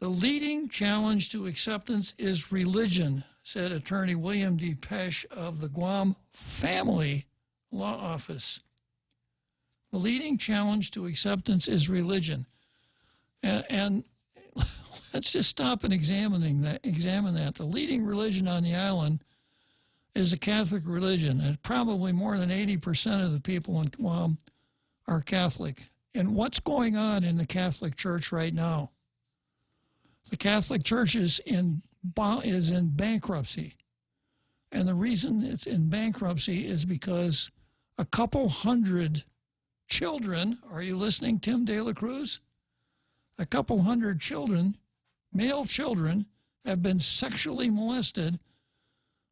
The leading challenge to acceptance is religion, said attorney William D. Pesh of the Guam Family Law Office. The leading challenge to acceptance is religion. And let's just stop and examine that. The leading religion on the island is the Catholic religion, and probably more than 80% of the people in Guam are Catholic. And what's going on in the Catholic Church right now? The Catholic Church is in bankruptcy. And the reason it's in bankruptcy is because a couple hundred children, are you listening, Tim De La Cruz? A couple hundred children, male children, have been sexually molested.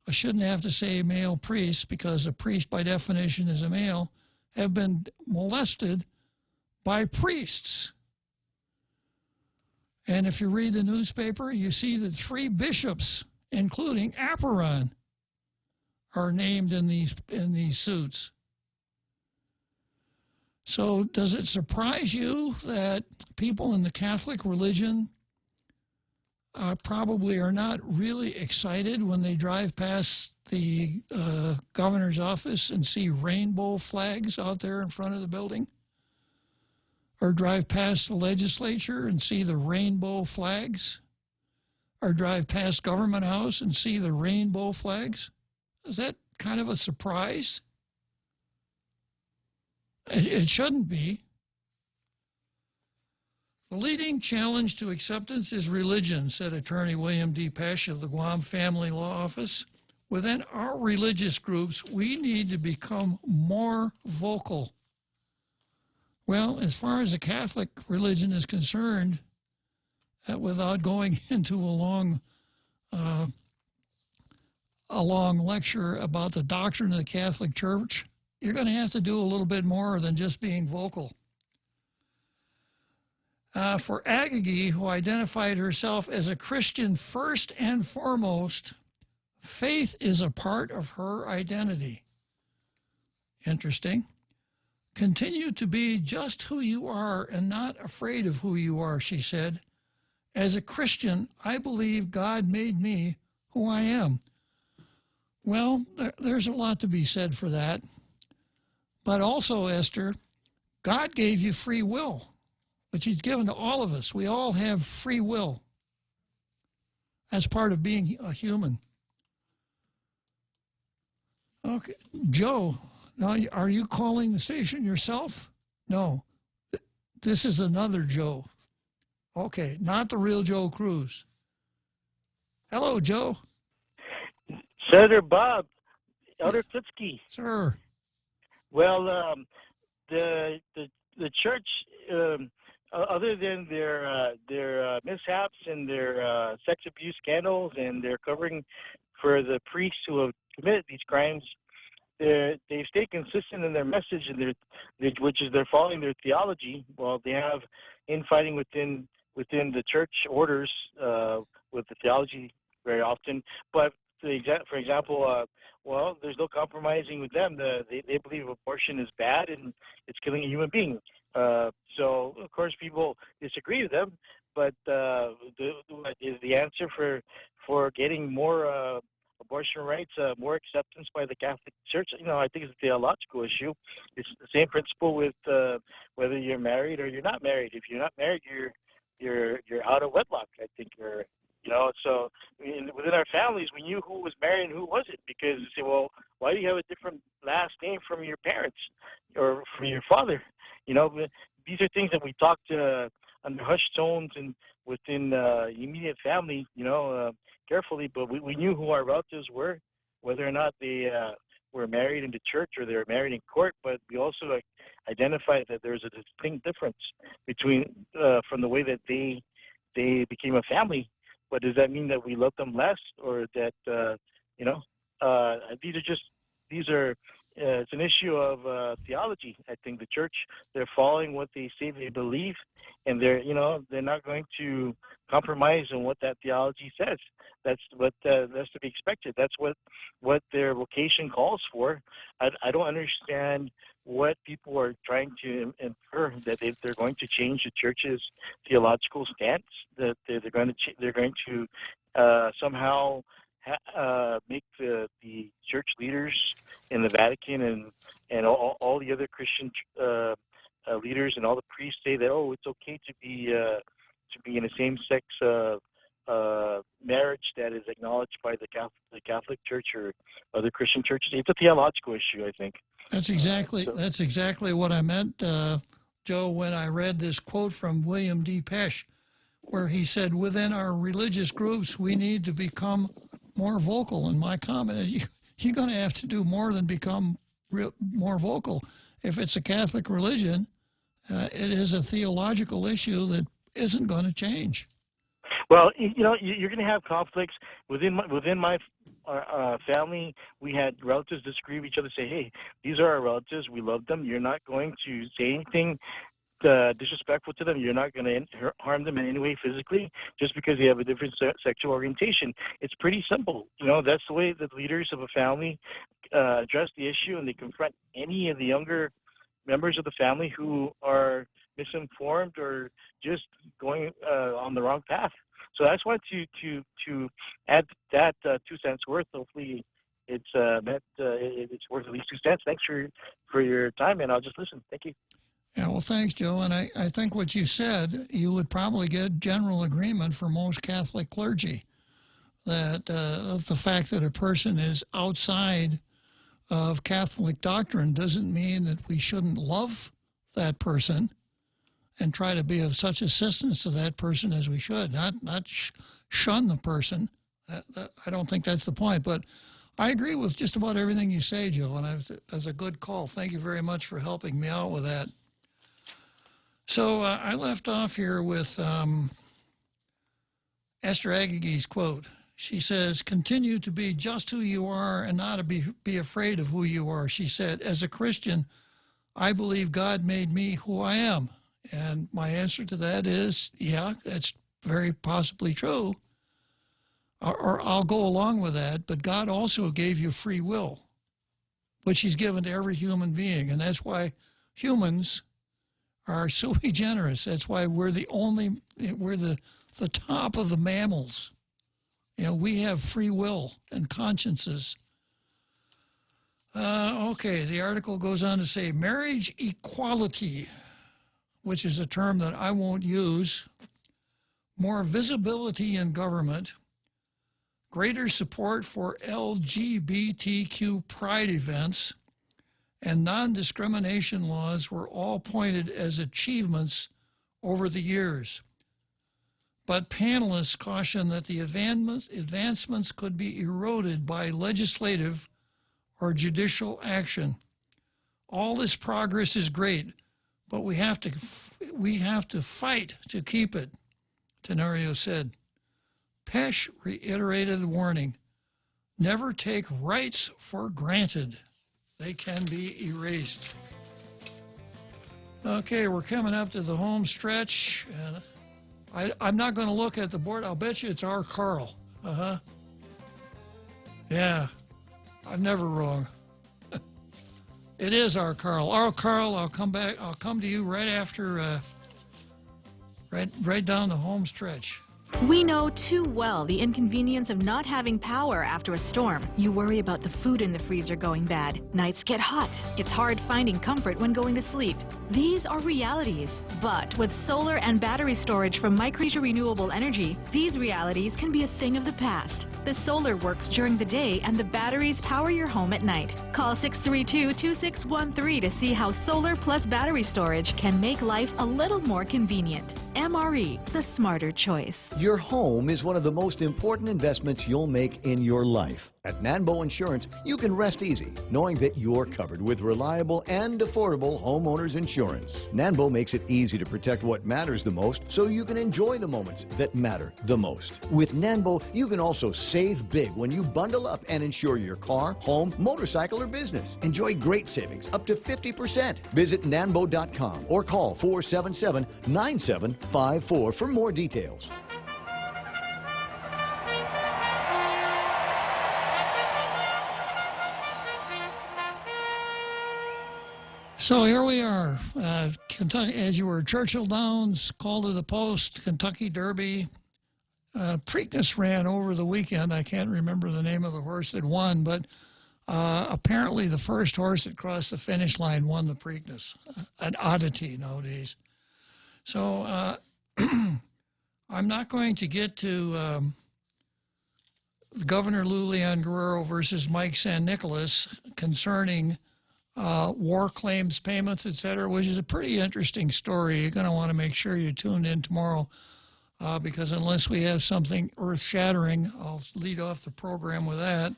I shouldn't have to say male priests because a priest by definition is a male, have been molested by priests. And if you read the newspaper, you see that 3 bishops, including Apparon, are named in these suits. So does it surprise you that people in the Catholic religion probably are not really excited when they drive past the governor's office and see rainbow flags out there in front of the building? Or drive past the legislature and see the rainbow flags? Or drive past Government House and see the rainbow flags? Is that kind of a surprise? It shouldn't be. The leading challenge to acceptance is religion, said attorney William D. Pesh of the Guam Family Law Office. Within our religious groups, we need to become more vocal. Well, as far as the Catholic religion is concerned, without going into a long lecture about the doctrine of the Catholic Church, you're going to have to do a little bit more than just being vocal. For Agagi, who identified herself as a Christian first and foremost, faith is a part of her identity. Interesting. Continue to be just who you are and not afraid of who you are, she said. As a Christian, I believe God made me who I am. Well, there's a lot to be said for that. But also, Esther, God gave you free will, which he's given to all of us. We all have free will as part of being a human. Okay, Joe, now are you calling the station yourself? No, this is another Joe. Okay, not the real Joe Cruz. Hello, Joe. Senator Bob, Elder Klitzkie. Sir. Well, the church, other than their mishaps and their sex abuse scandals, and their covering for the priests who have committed these crimes, they've stayed consistent in their message, and which is they're following their theology. While they have infighting within within the church orders with the theology very often. But for example, well, there's no compromising with them. They believe abortion is bad and it's killing a human being. So of course people disagree with them, but is the answer for getting more abortion rights, more acceptance by the Catholic Church? I think it's a theological issue. It's the same principle with whether you're married or you're not married. If you're not married, you're out of wedlock, I think. So within our families, we knew who was married and who wasn't, because you say, well, why do you have a different last name from your parents or from your father? These are things that we talked under hushed tones and within immediate family, carefully, but we knew who our relatives were, whether or not they were married in the church or they were married in court, but we also identified that there's a distinct difference between from the way that they became a family. But does that mean that we love them less, or that it's an issue of theology. I think the church, they're following what they say they believe, and they're not going to compromise on what that theology says. That's to be expected. That's what their vocation calls for. I don't understand what people are trying to infer, that they're going to change the church's theological stance, that they're going to somehow make the church leaders in the Vatican and all the other Christian leaders and all the priests say that, oh, it's okay to be in a same-sex marriage that is acknowledged by the Catholic Church or other Christian churches. It's a theological issue, I think. That's exactly what I meant, Joe, when I read this quote from William D. Pesch, where he said, within our religious groups, we need to become more vocal. And my comment is, you're going to have to do more than become more vocal. If it's a Catholic religion, it is a theological issue that isn't going to change. Well, you're going to have conflicts within my family. We had relatives disagree with each other, say, hey, these are our relatives, we love them. You're not going to say anything disrespectful to them. You're not going to harm them in any way physically just because they have a different sexual orientation. It's pretty simple. That's the way that leaders of a family address the issue, and they confront any of the younger members of the family who are misinformed or just going on the wrong path. So I just wanted to add that 2 cents worth. Hopefully it's worth at least 2 cents. Thanks for your time, and I'll just listen. Thank you. Yeah, well, thanks, Joe. And I think what you said, you would probably get general agreement for most Catholic clergy that the fact that a person is outside of Catholic doctrine doesn't mean that we shouldn't love that person and try to be of such assistance to that person as we should, not shun the person. I don't think that's the point. But I agree with just about everything you say, Joe, and that's a good call. Thank you very much for helping me out with that. So I left off here with Esther Agagi's quote. She says, continue to be just who you are and not to be afraid of who you are. She said, as a Christian, I believe God made me who I am. And my answer to that is, yeah, that's very possibly true. Or I'll go along with that, but God also gave you free will, which he's given to every human being. And that's why humans are sui generis. That's why we're the top of the mammals. We have free will and consciences. Okay, the article goes on to say, marriage equality, which is a term that I won't use, more visibility in government, greater support for LGBTQ pride events, and non-discrimination laws were all pointed as achievements over the years. But panelists caution that the advancements could be eroded by legislative or judicial action. All this progress is great, but we have to fight to keep it, Tenorio said. Pesch reiterated the warning, never take rights for granted. They can be erased. Okay, we're coming up to the home stretch. And I'm not going to look at the board. I'll bet you it's our Carl. Uh-huh. Yeah, I'm never wrong. It is our Carl. Our Carl, I'll come back. I'll come to you right after, right down the home stretch. We know too well the inconvenience of not having power after a storm. You worry about the food in the freezer going bad. Nights get hot. It's hard finding comfort when going to sleep. These are realities. But with solar and battery storage from Micronesia Renewable Energy, these realities can be a thing of the past. The solar works during the day and the batteries power your home at night. Call 632-2613 to see how solar plus battery storage can make life a little more convenient. MRE, the smarter choice. Your home is one of the most important investments you'll make in your life. At Nanbo Insurance, you can rest easy knowing that you're covered with reliable and affordable homeowners insurance. Nanbo makes it easy to protect what matters the most so you can enjoy the moments that matter the most. With Nanbo, you can also save big when you bundle up and insure your car, home, motorcycle, or business. Enjoy great savings up to 50%. Visit nanbo.com or call 477-9754 for more details. So here we are, Kentucky, as you were, Churchill Downs, Call to the Post, Kentucky Derby. Preakness ran over the weekend. I can't remember the name of the horse that won, but apparently the first horse that crossed the finish line won the Preakness, an oddity nowadays. So I'm not going to get to Governor Lou Leon Guerrero versus Mike San Nicolas concerning war claims payments, et cetera, which is a pretty interesting story. You're going to want to make sure you tune in tomorrow because unless we have something earth-shattering, I'll lead off the program with that.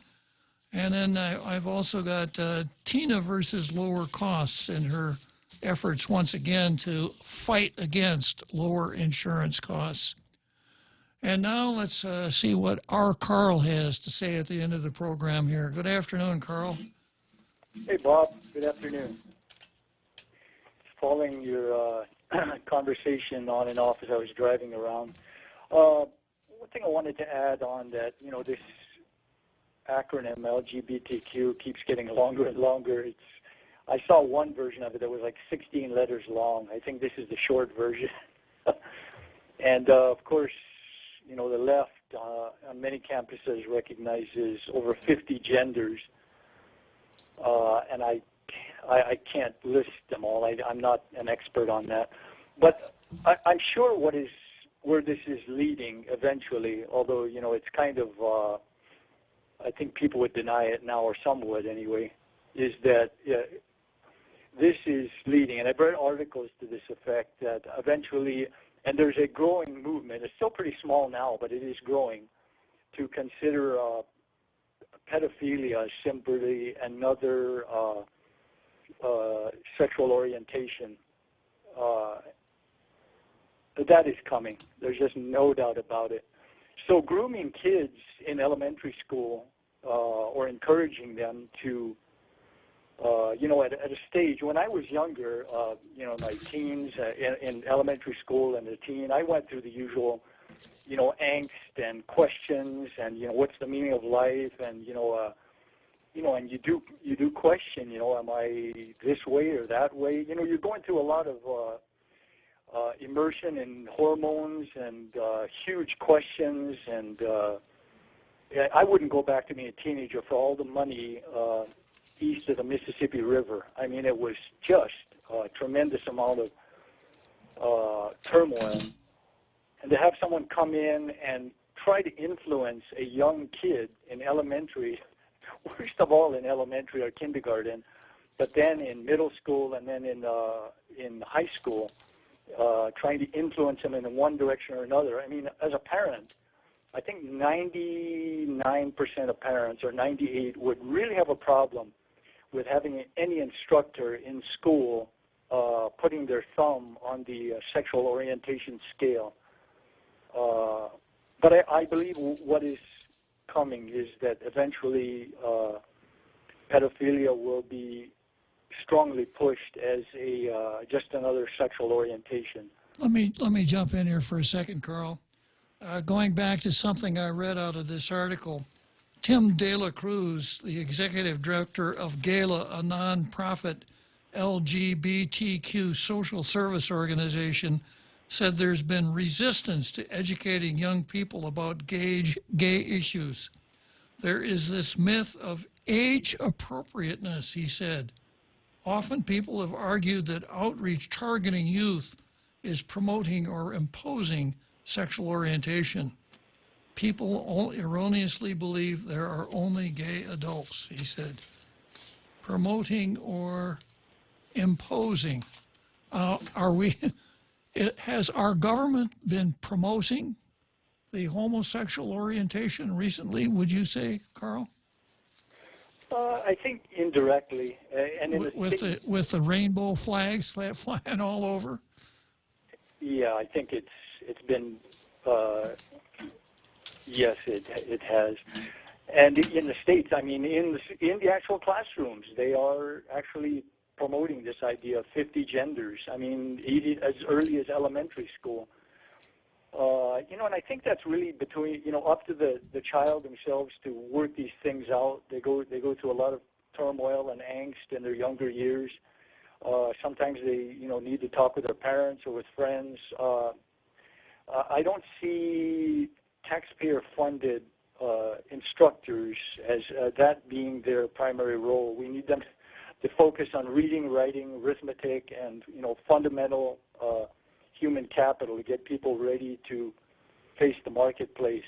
And then I've also got Tina versus lower costs in her efforts once again to fight against lower insurance costs. And now let's see what our Carl has to say at the end of the program here. Good afternoon, Carl. Hey, Bob. Good afternoon. Following your conversation on and off as I was driving around, one thing I wanted to add on that, you know, this acronym LGBTQ keeps getting longer and longer. I saw one version of it that was like 16 letters long. I think this is the short version. And, of course, you know, the left on many campuses recognizes over 50 genders. And I can't list them all. I'm not an expert on that. But I'm sure where this is leading eventually, although, you know, it's kind of, I think people would deny it now, or some would anyway, is that this is leading, and I've read articles to this effect, that eventually, and there's a growing movement, it's still pretty small now, but it is growing, to consider pedophilia is simply another sexual orientation. That is coming. There's just no doubt about it. So grooming kids in elementary school or encouraging them to, you know, at a stage, when I was younger, you know, my teens, in elementary school and the teen, I went through the usual, you know, angst and questions and, you know, what's the meaning of life, and, you know, and you do question, you know, am I this way or that way? You know, you're going through a lot of immersion in hormones and huge questions, and I wouldn't go back to being a teenager for all the money east of the Mississippi River. I mean, it was just a tremendous amount of turmoil. And to have someone come in and try to influence a young kid in elementary, worst of all in elementary or kindergarten, but then in middle school and then in high school, trying to influence him in one direction or another. I mean, as a parent, I think 99% of parents, or 98%, would really have a problem with having any instructor in school putting their thumb on the sexual orientation scale. But I believe what is coming is that eventually pedophilia will be strongly pushed as just another sexual orientation. Let me jump in here for a second, Carl. Going back to something I read out of this article, Tim De La Cruz, the executive director of Gala, a nonprofit LGBTQ social service organization, said there's been resistance to educating young people about gay issues. There is this myth of age appropriateness, he said. Often people have argued that outreach targeting youth is promoting or imposing sexual orientation. People erroneously believe there are only gay adults, he said. Promoting or imposing. Has our government been promoting the homosexual orientation recently, would you say, Carl? I think indirectly, and in with the rainbow flags flying all over. Yeah, I think it's been. Yes, it has, and in the States, I mean, in the actual classrooms, they are actually promoting this idea of 50 genders. I mean, as early as elementary school. And I think that's really between, up to the child themselves to work these things out. They go through a lot of turmoil and angst in their younger years. Sometimes they, need to talk with their parents or with friends. I don't see taxpayer-funded instructors as that being their primary role. We need them to focus on reading, writing, arithmetic, and fundamental human capital to get people ready to face the marketplace.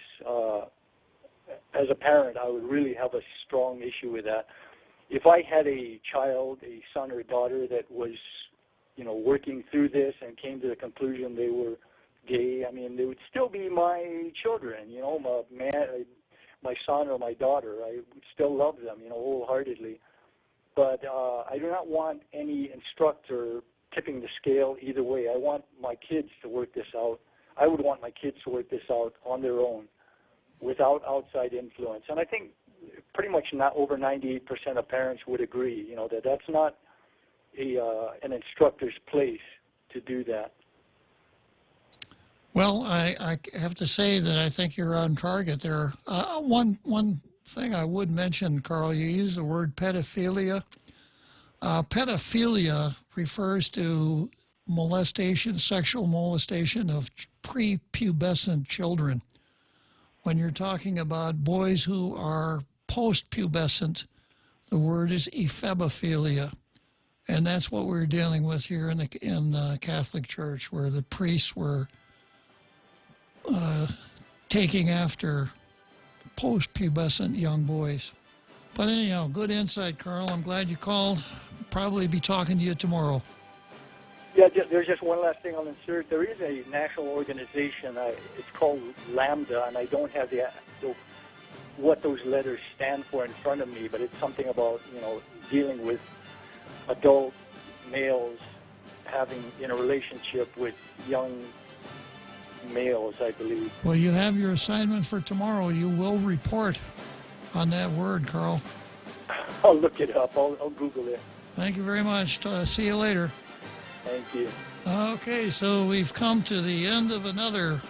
As a parent, I would really have a strong issue with that. If I had a child, a son or daughter that was, working through this and came to the conclusion they were gay, I mean, they would still be my children, my son or my daughter. I would still love them, wholeheartedly. But I do not want any instructor tipping the scale either way. I want my kids to work this out. I would want my kids to work this out on their own without outside influence. And I think pretty much not over 98% of parents would agree, that that's not an instructor's place to do that. Well, I have to say that I think you're on target there. One thing I would mention, Carl, you use the word pedophilia. Pedophilia refers to molestation, sexual molestation of prepubescent children. When you're talking about boys who are post-pubescent, the word is ephebophilia. And that's what we're dealing with here in the Catholic Church, where the priests were taking after post-pubescent young boys. But anyhow, good insight, Carl. I'm glad you called. Probably be talking to you tomorrow. Yeah, there's just one last thing I'll insert. There is a national organization. It's called Lambda, and I don't have what those letters stand for in front of me, but it's something about dealing with adult males having in a relationship with young males, I believe. Well, you have your assignment for tomorrow. You will report on that word, Carl. I'll look it up. I'll Google it. Thank you very much. See you later. Thank you. Okay, so we've come to the end of another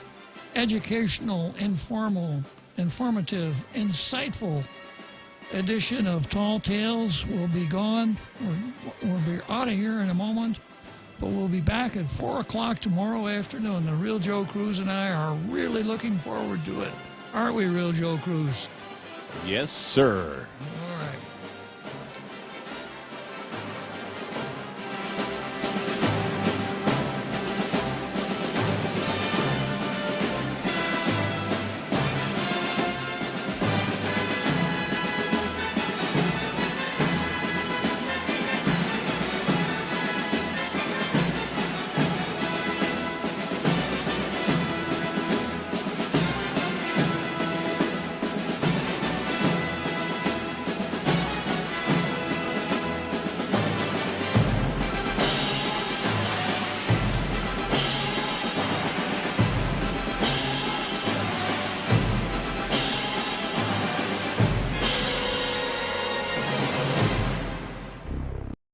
educational, informative, insightful edition of Tall Tales. We'll be gone. We'll be out of here in a moment, but we'll be back at 4 o'clock tomorrow afternoon. The Real Joe Cruz and I are really looking forward to it. Aren't we, Real Joe Cruz? Yes, sir.